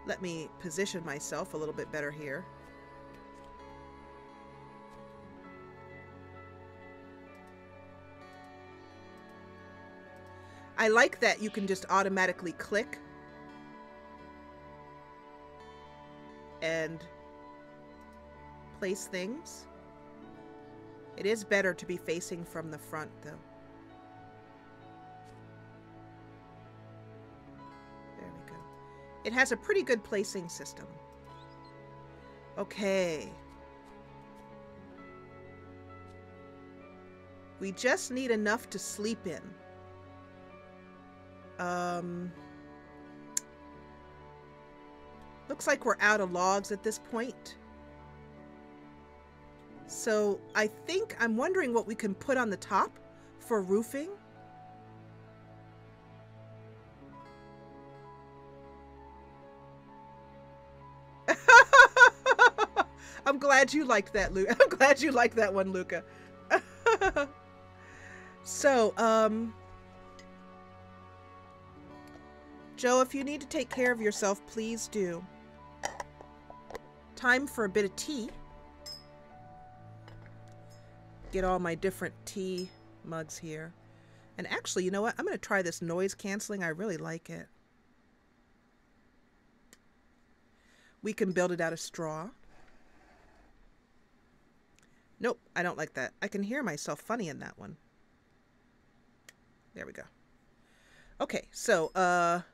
Speaker 1: Let me position myself a little bit better here. I like that you can just automatically click and place things. It is better to be facing from the front, though. There we go. It has a pretty good placing system. Okay. We just need enough to sleep in. Looks like we're out of logs at this point. So I think I'm wondering what we can put on the top for roofing. I'm glad you liked that, Luca. I'm glad you liked that one, Luca. So, Joe, if you need to take care of yourself, please do. Time for a bit of tea. Get all my different tea mugs here. And actually, you know what? I'm going to try this noise canceling. I really like it. We can build it out of straw. Nope, I don't like that. I can hear myself funny in that one. There we go. Okay, so a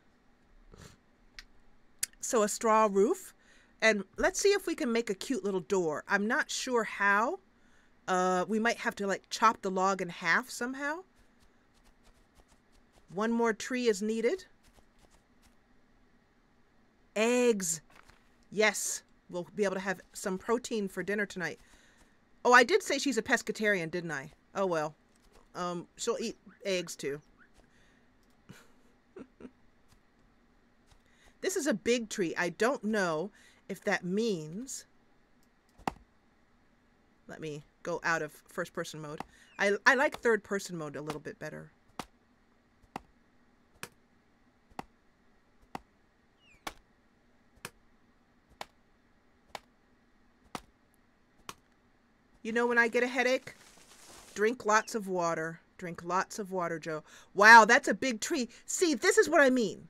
Speaker 1: straw roof. And let's see if we can make a cute little door. I'm not sure how. We might have to like chop the log in half somehow. One more tree is needed. Eggs. Yes, we'll be able to have some protein for dinner tonight. Oh, I did say she's a pescatarian, didn't I? Oh, well. She'll eat eggs too. This is a big tree. I don't know if that means... Let me go out of first person mode. I like third person mode a little bit better. You know when I get a headache? Drink lots of water. Drink lots of water, Joe. Wow, that's a big tree. See, this is what I mean.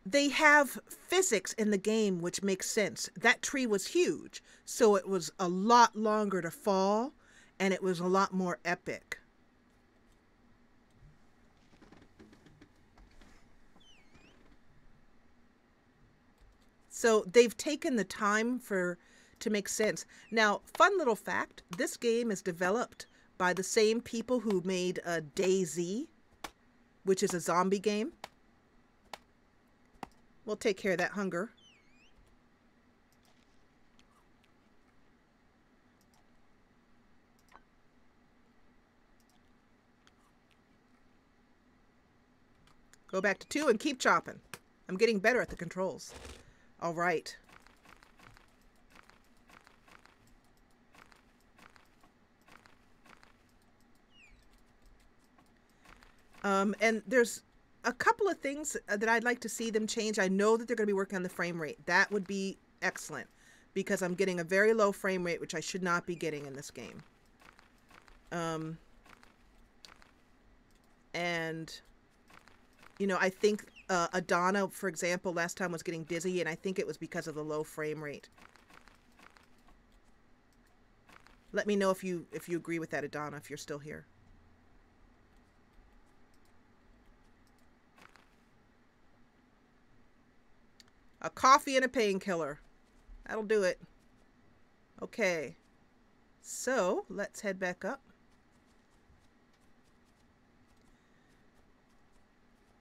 Speaker 1: They have physics in the game which makes sense. That tree was huge, so it was a lot longer to fall, and it was a lot more epic. So they've taken the time to make sense. Now, fun little fact, this game is developed by the same people who made DayZ, which is a zombie game. We'll take care of that hunger. Go back to 2 and keep chopping. I'm getting better at the controls. All right. And there's a couple of things that I'd like to see them change. I know that they're going to be working on the frame rate. That would be excellent because I'm getting a very low frame rate, which I should not be getting in this game. And, you know, I think Adana, for example, last time was getting dizzy, and I think it was because of the low frame rate. Let me know if you agree with that, Adana, if you're still here. A coffee and a painkiller. That'll do it. Okay. So, let's head back up.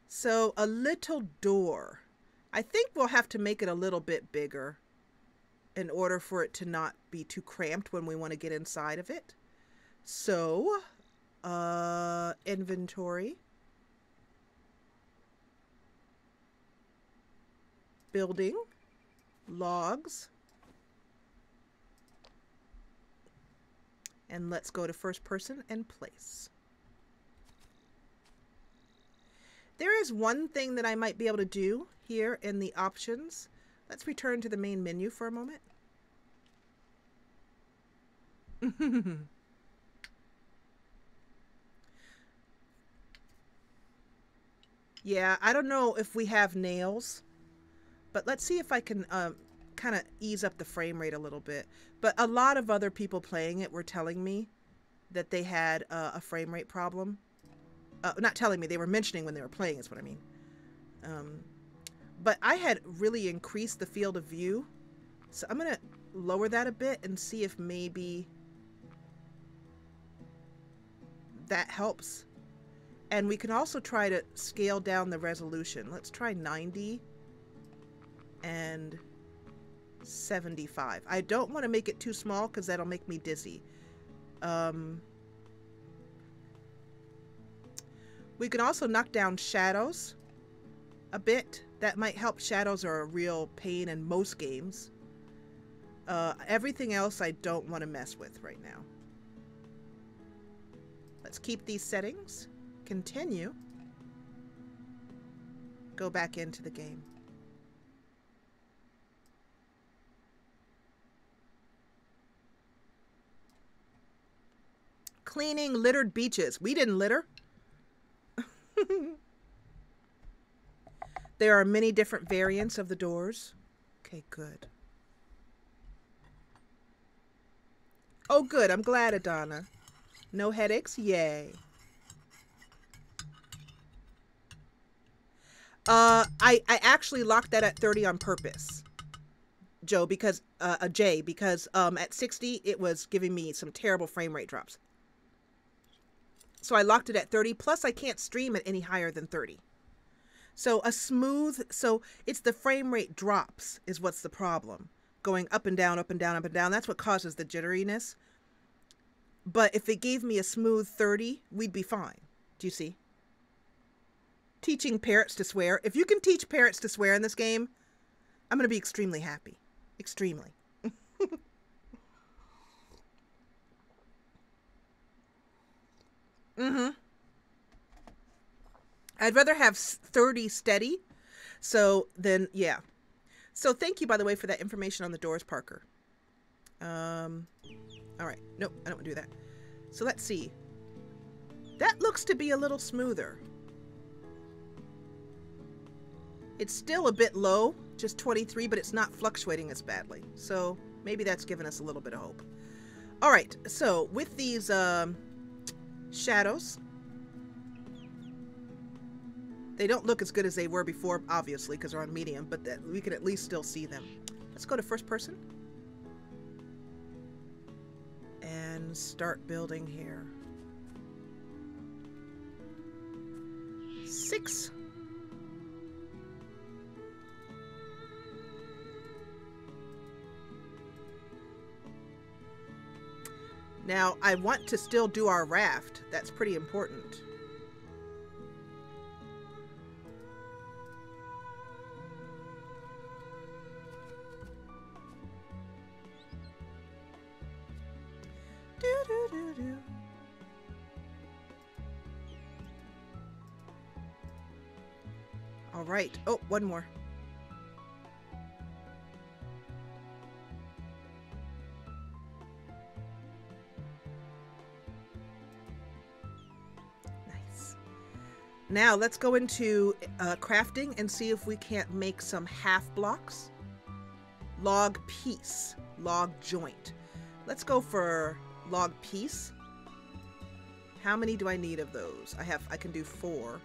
Speaker 1: So, a little door. I think we'll have to make it a little bit bigger in order for it to not be too cramped when we want to get inside of it. So, inventory. Building, logs, and let's go to first person and place. There is one thing that I might be able to do here in the options. Let's return to the main menu for a moment. Yeah, I don't know if we have nails. But let's see if I can kind of ease up the frame rate a little bit. But a lot of other people playing it were telling me that they had a frame rate problem. Not telling me, they were mentioning when they were playing is what I mean. But I had really increased the field of view. So I'm going to lower that a bit and see if maybe that helps. And we can also try to scale down the resolution. Let's try 90. And 75. I don't want to make it too small because that'll make me dizzy. We can also knock down shadows a bit. That might help. Shadows are a real pain in most games. Everything else I don't want to mess with right now. Let's keep these settings. Continue. Go back into the game. Cleaning littered beaches. We didn't litter. There are many different variants of the doors. Okay, good. Oh, good. I'm glad, Adana. No headaches? Yay. I actually locked that at 30 on purpose, Joe, because Jay, because at 60 it was giving me some terrible frame rate drops. So I locked it at 30. Plus, I can't stream it any higher than 30. So so it's the frame rate drops is what's the problem. Going up and down, up and down, up and down. That's what causes the jitteriness. But if it gave me a smooth 30, we'd be fine. Do you see? Teaching parrots to swear. If you can teach parrots to swear in this game, I'm going to be extremely happy. Extremely. Mm-hmm. I'd rather have 30 steady. So then, yeah. So thank you, by the way, for that information on the doors, Parker. All right. Nope, I don't want to do that. So let's see. That looks to be a little smoother. It's still a bit low, just 23, but it's not fluctuating as badly. So maybe that's given us a little bit of hope. All right. So with these shadows, they don't look as good as they were before, obviously, because they're on medium, but that we can at least still see them. Let's go to first person and start building here. 6. Now, I want to still do our raft. That's pretty important. All right. Oh, one more. Nice. Now let's go into crafting and see if we can't make some half blocks. Log piece, log joint. Let's go for log piece. How many do I need of those? I can do 4.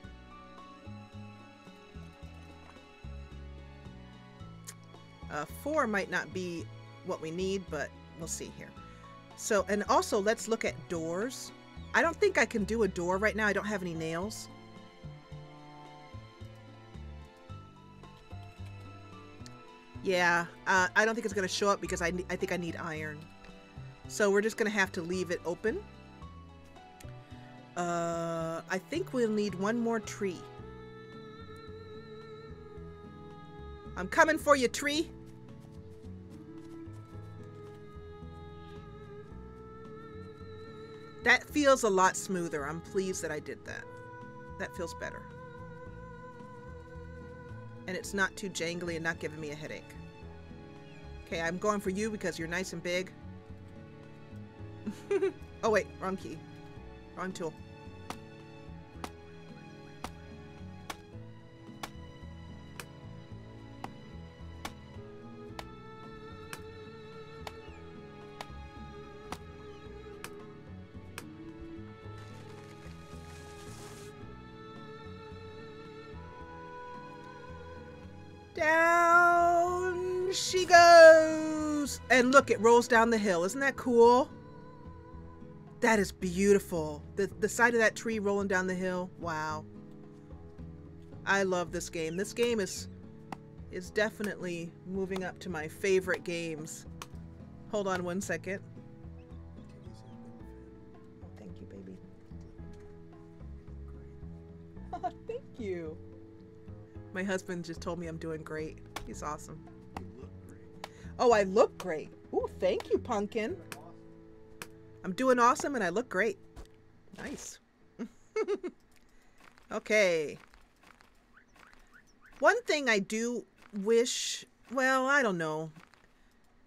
Speaker 1: Four might not be what we need, but we'll see here. So, and also let's look at doors. I don't think I can do a door right now. I don't have any nails. Yeah, I don't think it's going to show up because I think I need iron. So we're just going to have to leave it open. I think we'll need one more tree. I'm coming for you, tree. That feels a lot smoother. I'm pleased that I did that. That feels better. And it's not too jangly and not giving me a headache. Okay, I'm going for you because you're nice and big. Oh wait, wrong key. Wrong tool. Down she goes. And look, it rolls down the hill. Isn't that cool? That is beautiful. The side of that tree rolling down the hill. Wow. I love this game. This game is definitely moving up to my favorite games. Hold on one second. Thank you, baby. Thank you. My husband just told me I'm doing great. He's awesome.
Speaker 2: You look great.
Speaker 1: Oh, I look great. Ooh, thank you, Pumpkin. I'm doing awesome and I look great. Nice. Okay. One thing I do wish, well, I don't know,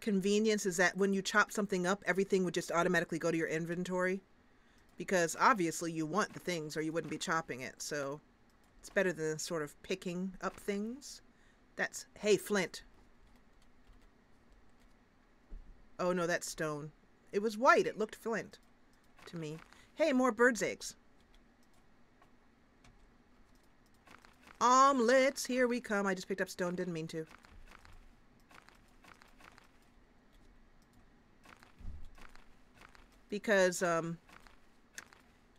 Speaker 1: convenience is that when you chop something up, everything would just automatically go to your inventory. Because obviously you want the things or you wouldn't be chopping it. So it's better than sort of picking up things. That's, hey, flint. Oh no, that's stone. It was white. It looked flint to me. Hey, more bird's eggs. Omelets, here we come. I just picked up stone, didn't mean to. Because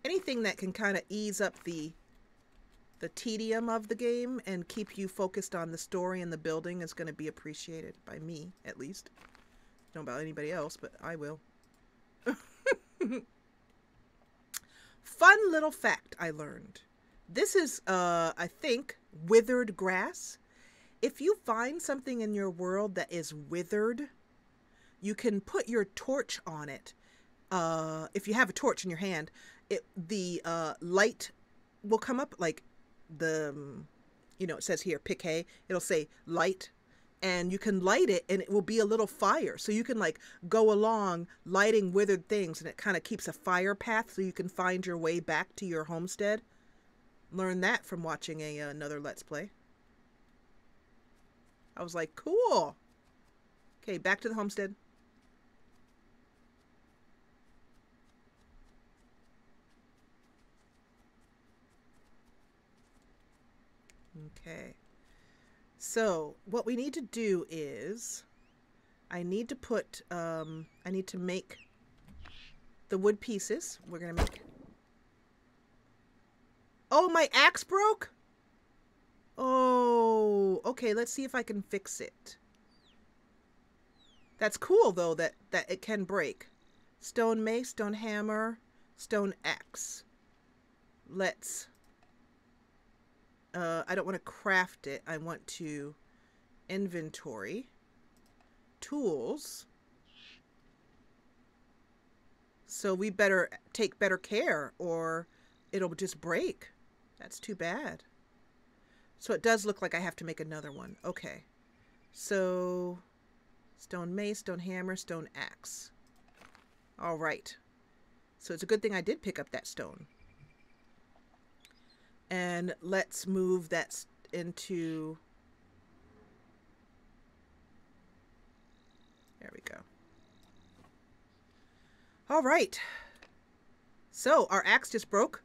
Speaker 1: anything that can kind of ease up the tedium of the game and keep you focused on the story and the building is going to be appreciated by me, at least. Don't know about anybody else, but I will. Fun little fact I learned. This is, I think, withered grass. If you find something in your world that is withered, you can put your torch on it. If you have a torch in your hand, the light will come up, like the, you know, it says here, pick hay. It'll say light, and you can light it, and it will be a little fire. So you can like go along lighting withered things, and it kind of keeps a fire path so you can find your way back to your homestead. Learned that from watching another Let's Play. I was like, cool. Okay, back to the homestead. Okay. So what we need to do is I need to put, I need to make the wood pieces. We're going to make... Oh, my axe broke? Oh, okay. Let's see if I can fix it. That's cool, though, that it can break. Stone mace, stone hammer, stone axe. Let's... I don't want to craft it. I want to inventory. Tools. So we better take better care or it'll just break. That's too bad. So it does look like I have to make another one. Okay. So stone mace, stone hammer, stone axe. All right. So it's a good thing I did pick up that stone. And let's move that into... There we go. All right. So our axe just broke.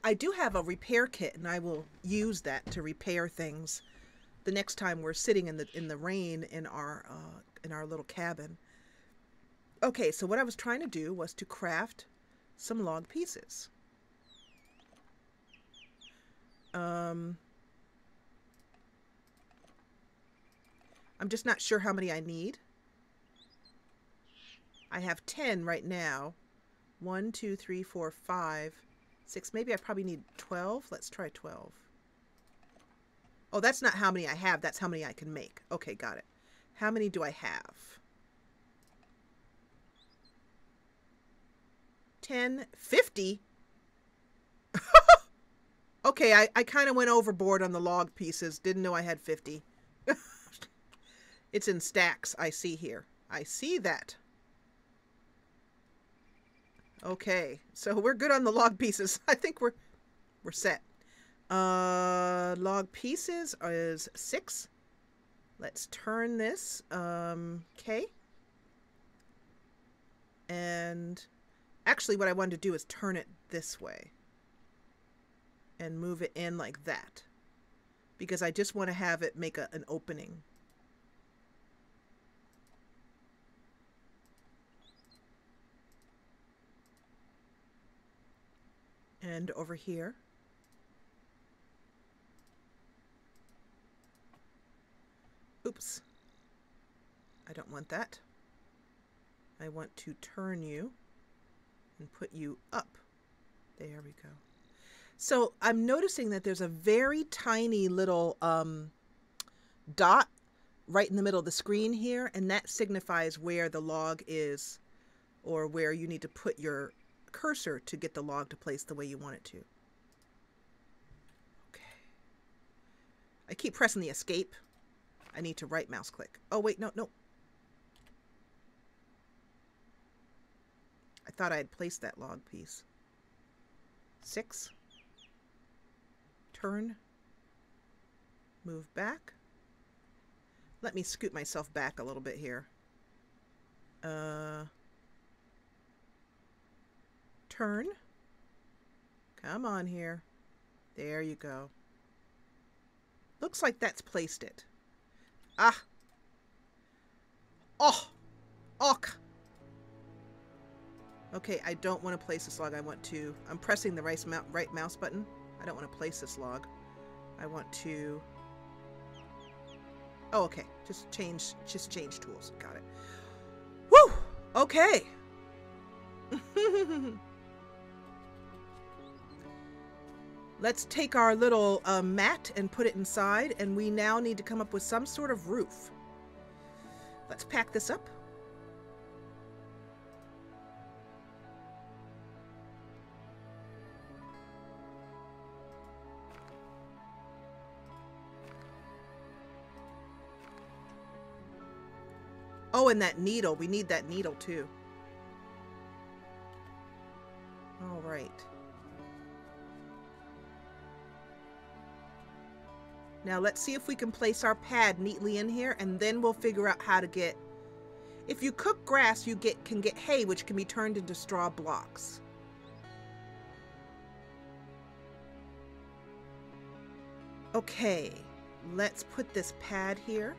Speaker 1: I do have a repair kit, and I will use that to repair things the next time we're sitting in the rain in our little cabin. Okay, so what I was trying to do was to craft some log pieces. I'm just not sure how many I need. I have 10 right now. 1, 2, 3, 4, 5, 6. Maybe I probably need 12. Let's try 12. Oh, that's not how many I have. That's how many I can make. Okay, got it. How many do I have? 10, 50. Okay, I kind of went overboard on the log pieces. Didn't know I had 50. It's in stacks, I see here. I see that. Okay, so we're good on the log pieces. I think we're set. Log pieces is 6. Let's turn this. Okay. And actually what I wanted to do is turn it this way. And move it in like that. Because I just want to have it make an opening. And over here. Oops. I don't want that. I want to turn you and put you up. There we go. So I'm noticing that there's a very tiny little dot right in the middle of the screen here, and that signifies where the log is or where you need to put your cursor to get the log to place the way you want it to. Okay. I keep pressing the escape. I need to right mouse click. Oh wait, no. I thought I had placed that log piece. 6. Turn. Move back. Let me scoot myself back a little bit here. Turn. Come on here. There you go. Looks like that's placed it. Ah. Oh. Ok. Okay, I don't want to place this log. I'm pressing the right mouse button. I don't want to place this log. I want to... Oh, okay. Just change tools. Got it. Woo! Okay. Let's take our little mat and put it inside, and we now need to come up with some sort of roof. Let's pack this up. Oh, and that needle. We need that needle too. All right. Now let's see if we can place our pad neatly in here, and then we'll figure out how to get... If you cook grass, you can get hay, which can be turned into straw blocks. Okay, let's put this pad here.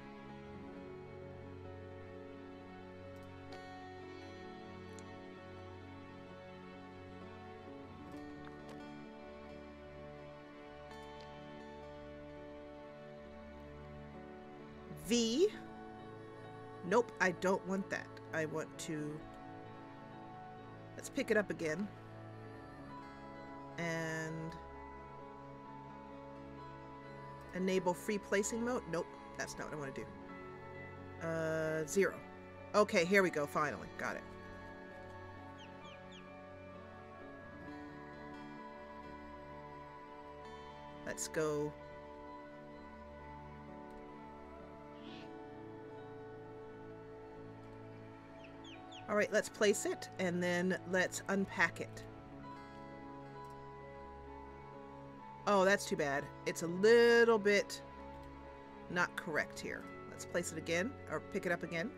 Speaker 1: V. Nope, I don't want that. I want to... Let's pick it up again. And... enable free placing mode. Nope, that's not what I want to do. 0. Okay, here we go, finally. Got it. Let's go... All right, let's place it, and then let's unpack it. Oh, that's too bad. It's a little bit not correct here. Let's place it again, or pick it up again.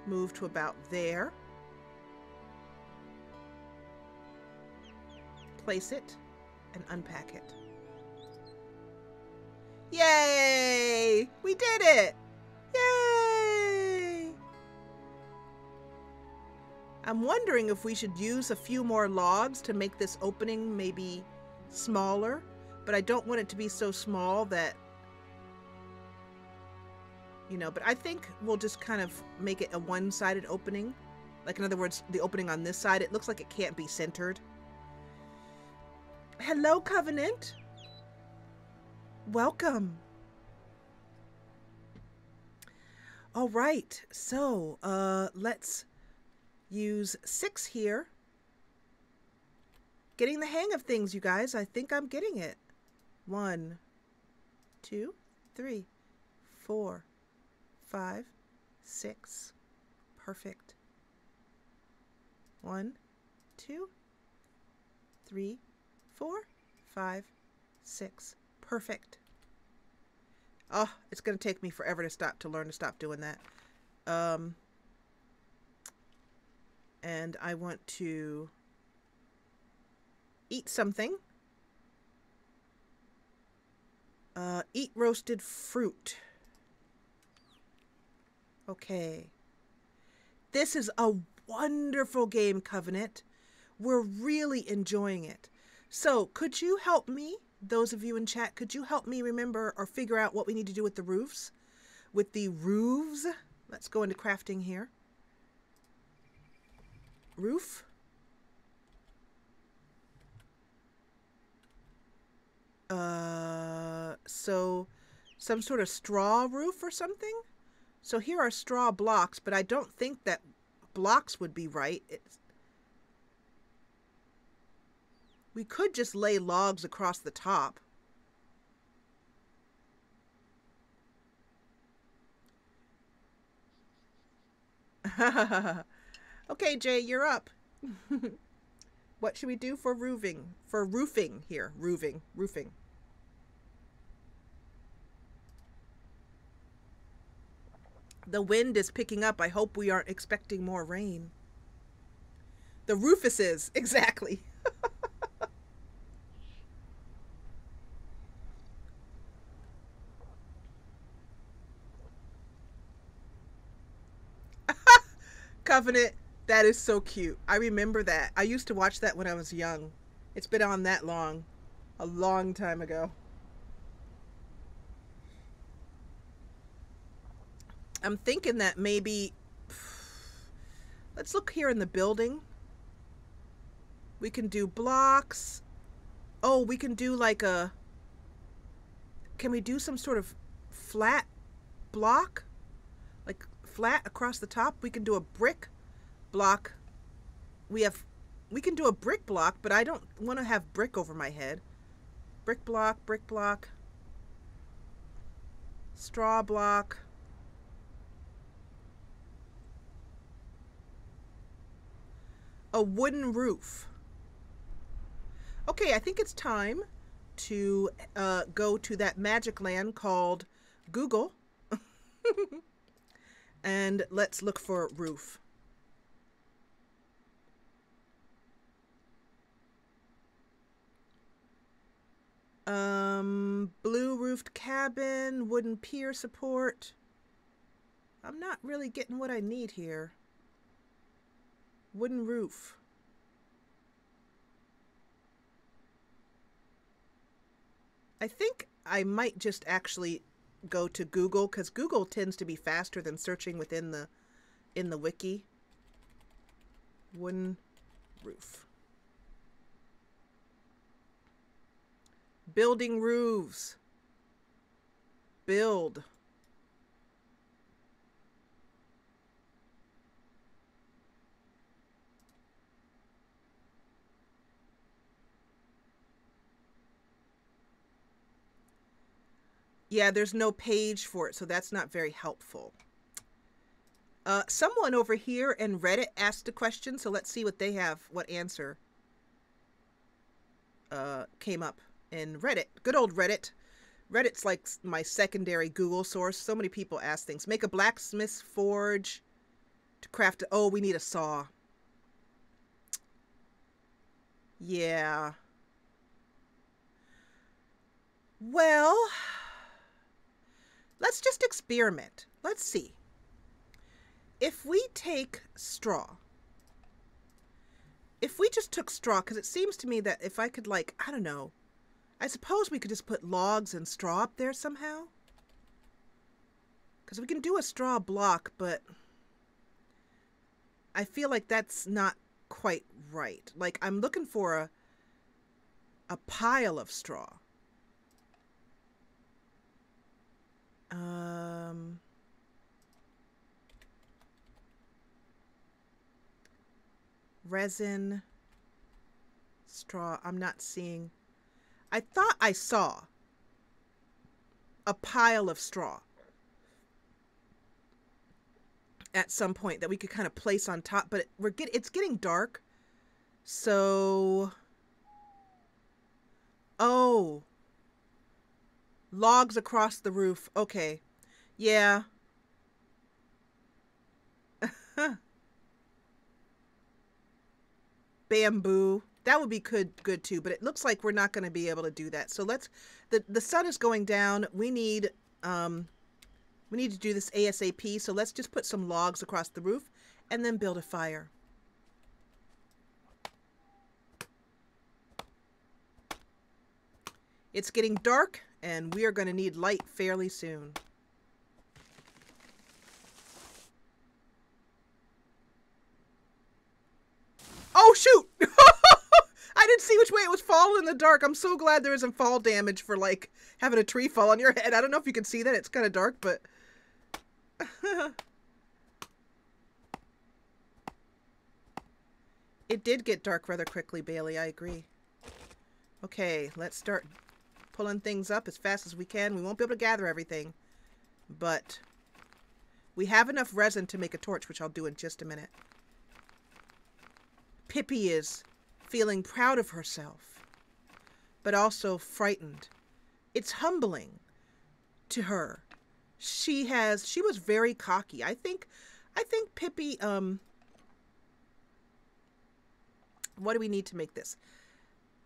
Speaker 1: Move to about there. Place it, and unpack it. Yay! We did it! Yay! I'm wondering if we should use a few more logs to make this opening maybe smaller, but I don't want it to be so small that, you know, but I think we'll just kind of make it a one-sided opening. Like, in other words, the opening on this side, it looks like it can't be centered. Hello, Covenant. Welcome. All right, so let's use 6 here. Getting the hang of things, you guys. I think I'm getting it. 1, 2, 3, 4, 5, 6. Perfect. 1, 2, 3, 4, 5, 6. Perfect. Oh, it's going to take me forever to learn to stop doing that. And I want to eat something. Eat roasted fruit. Okay. This is a wonderful game, Covenant. We're really enjoying it. So, could you help me? Those of you in chat, could you help me remember or figure out what we need to do with the roofs? With the roofs? Let's go into crafting here. Roof. So some sort of straw roof or something? So here are straw blocks, but I don't think that blocks would be right. We could just lay logs across the top. Okay, Jay, you're up. What should we do for roofing? For roofing here. Roofing. The wind is picking up. I hope we aren't expecting more rain. The Rufuses, exactly. Covenant, that is so cute. I remember that. I used to watch that when I was young. It's been on that long. A long time ago. I'm thinking that maybe... Let's look here in the building. We can do blocks. Oh, we can do like a... Can we do some sort of flat block? Like flat across the top? We can do a brick block. We can do a brick block, but I don't want to have brick over my head. Brick block, straw block. A wooden roof. Okay, I think it's time to go to that magic land called Google. And let's look for roof. Blue roofed cabin, wooden pier support. I'm not really getting what I need here. Wooden roof. I think I might just actually go to Google, because Google tends to be faster than searching within the wiki. Wooden roof. Building roofs. Build. Yeah, there's no page for it, so that's not very helpful. Someone over here in Reddit asked a question, so let's see what they have, what answer came up in Reddit. Good old Reddit. Reddit's like my secondary Google source. So many people ask things. Make a blacksmith's forge to craft oh, we need a saw. Yeah. Well, let's just experiment. Let's see. If we take straw, if we just took straw, because it seems to me that if I could, like, I don't know, I suppose we could just put logs and straw up there somehow. Because we can do a straw block, but I feel like that's not quite right. Like, I'm looking for a pile of straw. Resin, straw, I'm not seeing. I thought I saw a pile of straw at some point that we could kind of place on top, but it's getting dark. So, oh, logs across the roof. Okay. Yeah. Bamboo. That would be good too, but it looks like we're not going to be able to do that. So let's, the sun is going down. We need to do this ASAP. So let's just put some logs across the roof and then build a fire. It's getting dark and we are going to need light fairly soon. Oh, shoot! I didn't see which way it was falling in the dark. I'm so glad there isn't fall damage for, like, having a tree fall on your head. I don't know if you can see that. It's kind of dark, but... It did get dark rather quickly, Bailey. I agree. Okay, let's start pulling things up as fast as we can. We won't be able to gather everything, but we have enough resin to make a torch, which I'll do in just a minute. Pippi is feeling proud of herself, but also frightened. It's humbling to her. She was very cocky. I think Pippi, what do we need to make this?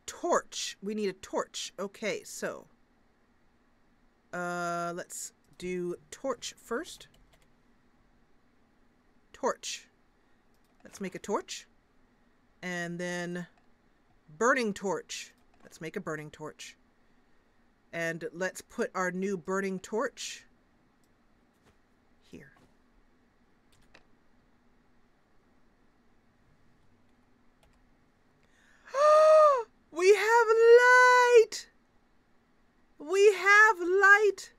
Speaker 1: Torch. We need a torch. Okay, so, let's do torch first. Torch. Let's make a torch. And then burning torch. Let's make a burning torch. And let's put our new burning torch here. We have light! We have light!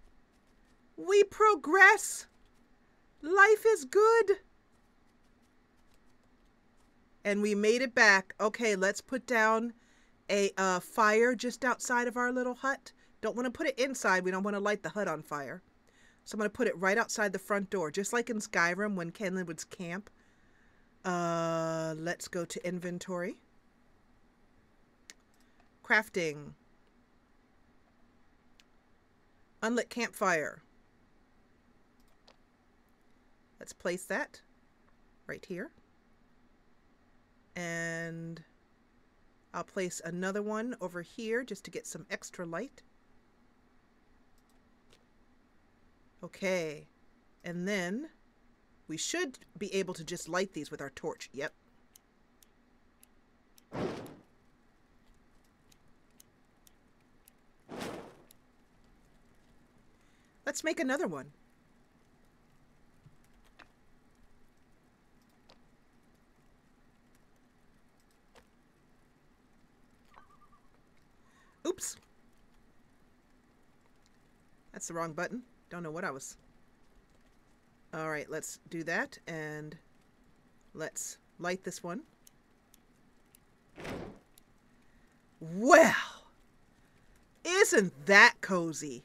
Speaker 1: We progress! Life is good! And we made it back. Okay, let's put down a fire just outside of our little hut. Don't want to put it inside. We don't want to light the hut on fire. So I'm going to put it right outside the front door, just like in Skyrim when Kenley would camp. Let's go to inventory. Crafting. Unlit campfire. Let's place that right here. And I'll place another one over here just to get some extra light. Okay, and then we should be able to just light these with our torch. Yep. Let's make another one. Oops. That's the wrong button. Don't know what I was. All right, let's do that, and let's light this one. Well, isn't that cozy?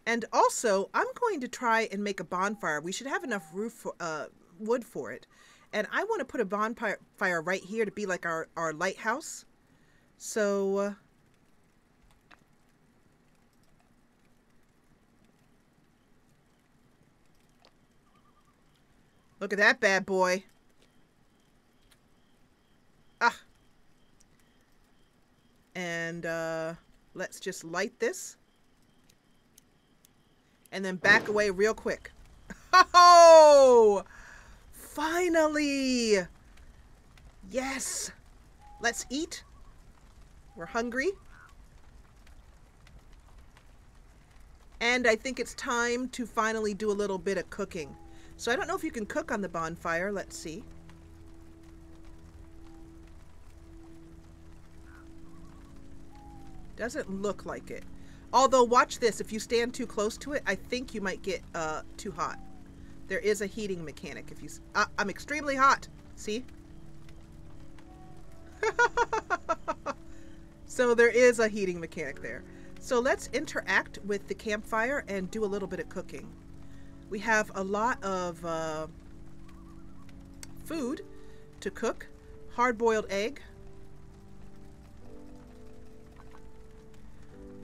Speaker 1: And also, I'm going to try and make a bonfire. We should have enough wood for it. And I want to put a bonfire right here to be like our lighthouse. So, look at that bad boy. Ah. And let's just light this. And then back away real quick. Oh! Finally! Yes! Let's eat. We're hungry. And I think it's time to finally do a little bit of cooking. So I don't know if you can cook on the bonfire. Let's see. Doesn't look like it. Although, watch this. If you stand too close to it, I think you might get too hot. There is a heating mechanic. If you, I'm extremely hot. See? So there is a heating mechanic there. So let's interact with the campfire and do a little bit of cooking. We have a lot of food to cook. Hard-boiled egg.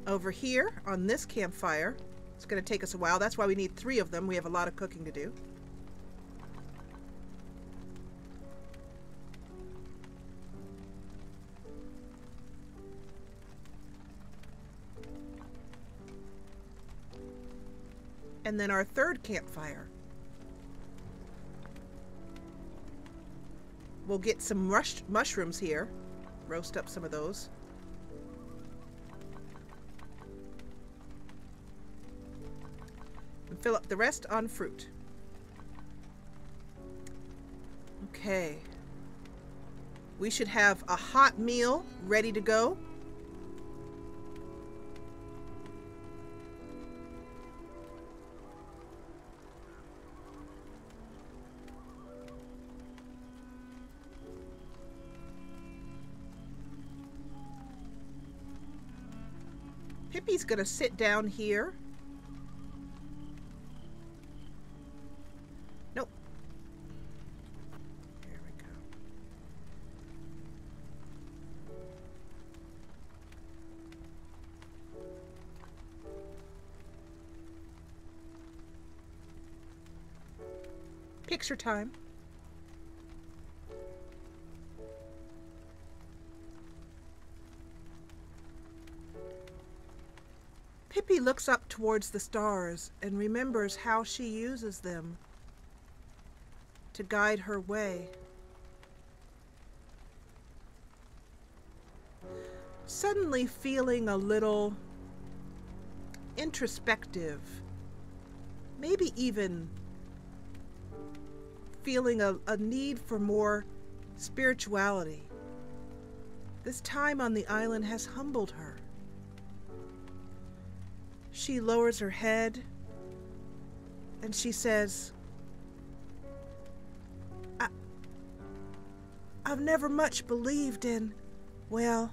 Speaker 1: Over here on this campfire, it's going to take us a while. That's why we need 3 of them. We have a lot of cooking to do. And then our 3rd campfire. We'll get some mushrooms here. Roast up some of those. And fill up the rest on fruit. Okay. We should have a hot meal ready to go. Pippi's gonna sit down here. Nope. There we go. Picture time. Pippi looks up towards the stars and remembers how she uses them to guide her way. Suddenly feeling a little introspective, maybe even feeling a need for more spirituality. This time on the island has humbled her. She lowers her head and she says, I've never much believed in, well,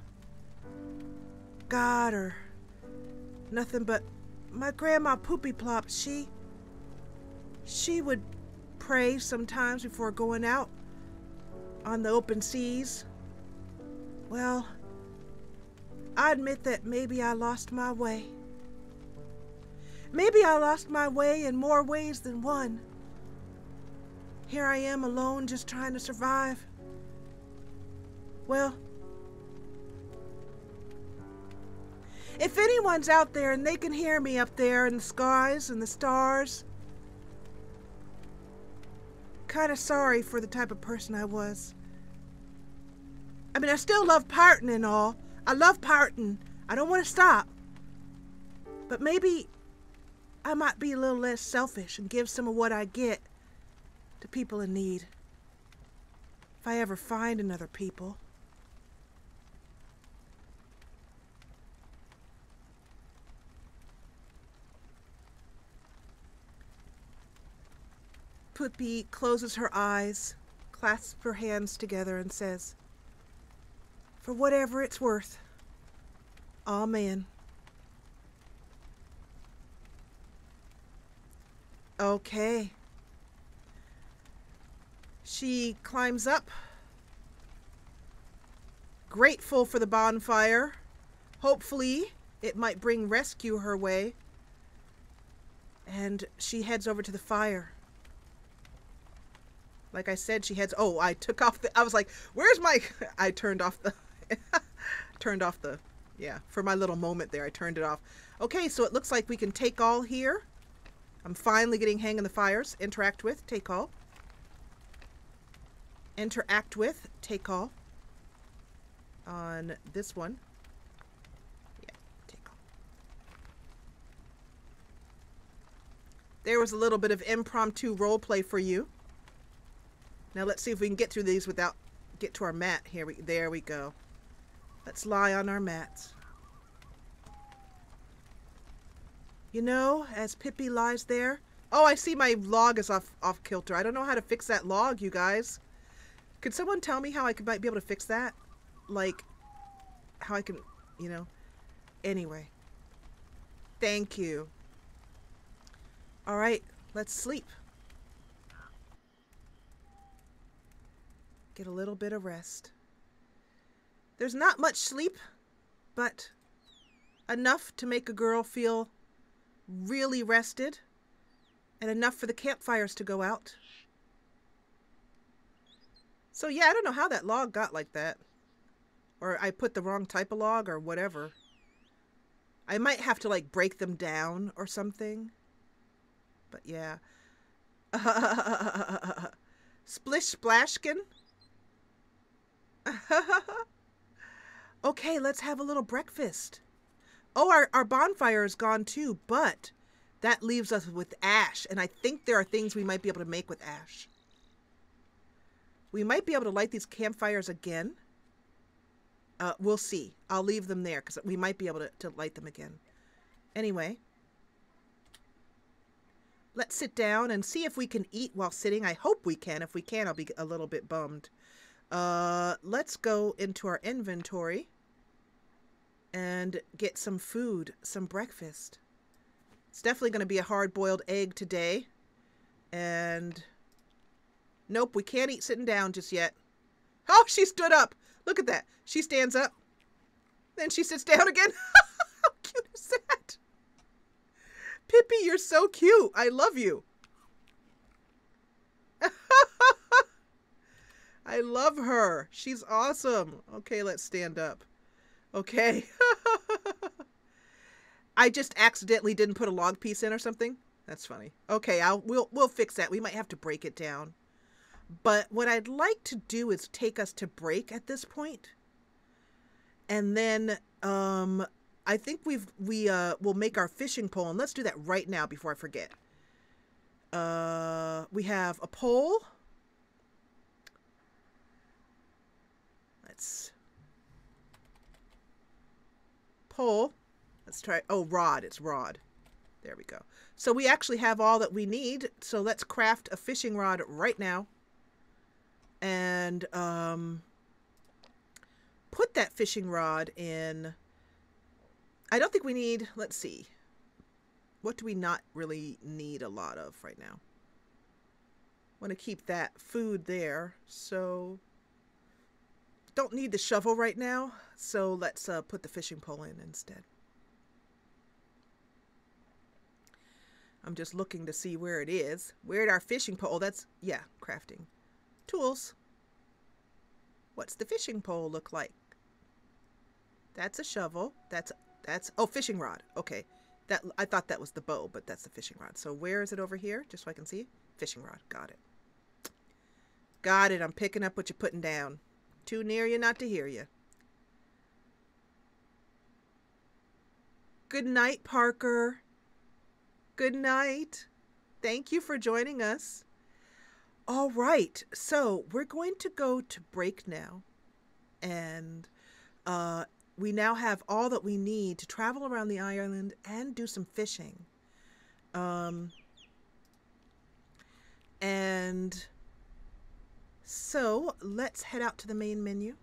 Speaker 1: God or nothing, but my grandma Poopy Plop, she would pray sometimes before going out on the open seas. Well, I admit that maybe I lost my way. Maybe I lost my way in more ways than one. Here I am alone, just trying to survive. Well, if anyone's out there and they can hear me up there in the skies and the stars, kind of sorry for the type of person I was. I mean, I still love parting and all. I love parting. I don't want to stop. But maybe I might be a little less selfish and give some of what I get to people in need. If I ever find another people. Poopy closes her eyes, clasps her hands together and says, for whatever it's worth, amen. Okay. She climbs up, grateful for the bonfire. Hopefully, it might bring rescue her way. And she heads over to the fire. Like I said, she heads... Oh, I took off the... I was like, where's my... I turned off the... Yeah, for my little moment there, I turned it off. Okay, so it looks like we can take all here. I'm finally getting hang of the fires. Interact with, take all. Interact with, take all. On this one. Yeah, take all. There was a little bit of impromptu role play for you. Now let's see if we can get through these without get to our mat. There we go. Let's lie on our mats. You know, as Pippi lies there. Oh, I see my log is off kilter. I don't know how to fix that log, you guys. Could someone tell me how I might be able to fix that? Like, how I can, you know. Anyway. Thank you. All right, let's sleep. Get a little bit of rest. There's not much sleep, but enough to make a girl feel really rested and enough for the campfires to go out. So yeah, I don't know how that log got like that. Or I put the wrong type of log or whatever. I might have to like break them down or something. But yeah. Splish Splashkin. Okay, let's have a little breakfast. Oh, our bonfire is gone too, but that leaves us with ash. And I think there are things we might be able to make with ash. We might be able to light these campfires again. We'll see. I'll leave them there because we might be able to light them again. Anyway. Let's sit down and see if we can eat while sitting. I hope we can. If we can, I'll be a little bit bummed. Let's go into our inventory and get some food, some breakfast. It's definitely going to be a hard-boiled egg today. And nope, we can't eat sitting down just yet. Oh, she stood up. Look at that. She stands up. Then she sits down again. How cute is that? Pippi, you're so cute. I love you. I love her. She's awesome. Okay, let's stand up. Okay. I just accidentally didn't put a log piece in or something. That's funny. Okay, we'll fix that. We might have to break it down. But what I'd like to do is take us to break at this point. And then I think we'll make our fishing pole, and let's do that right now before I forget. We have a pole. Let's pole. Let's try. Oh, rod. It's rod. There we go. So we actually have all that we need. So let's craft a fishing rod right now. And put that fishing rod in. I don't think we need, let's see. What do we not really need a lot of right now? Want to keep that food there. So don't need the shovel right now. So let's put the fishing pole in instead. I'm just looking to see where it is. Where'd our fishing pole? Oh, that's, yeah, crafting. Tools. What's the fishing pole look like? That's a shovel. That's oh, fishing rod. Okay. That I thought that was the bow, but that's the fishing rod. So where is it over here? Just so I can see. Fishing rod. Got it. Got it. I'm picking up what you're putting down. Too near you not to hear you. Good night, Parker. Good night. Thank you for joining us. All right. So we're going to go to break now. And we now have all that we need to travel around the island and do some fishing. And so let's head out to the main menu.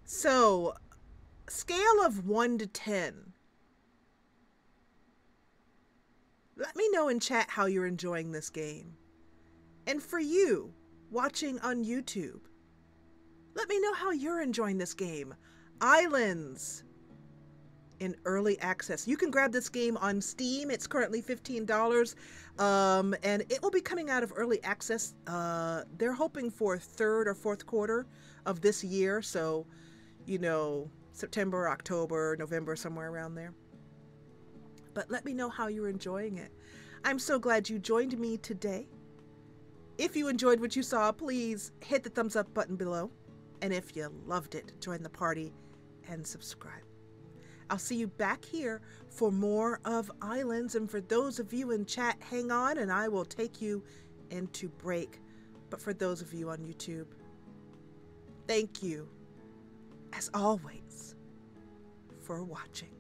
Speaker 1: So, scale of 1 to 10. Let me know in chat how you're enjoying this game. And for you, watching on YouTube, let me know how you're enjoying this game. Ylands in early access. You can grab this game on Steam. It's currently $15. And it will be coming out of early access. They're hoping for third or fourth quarter of this year. So, you know, September, October, November, somewhere around there. But let me know how you're enjoying it. I'm so glad you joined me today. If you enjoyed what you saw, please hit the thumbs up button below. And if you loved it, join the party and subscribe. I'll see you back here for more of Ylands. And for those of you in chat, hang on and I will take you into break. But for those of you on YouTube, thank you, as always, for watching.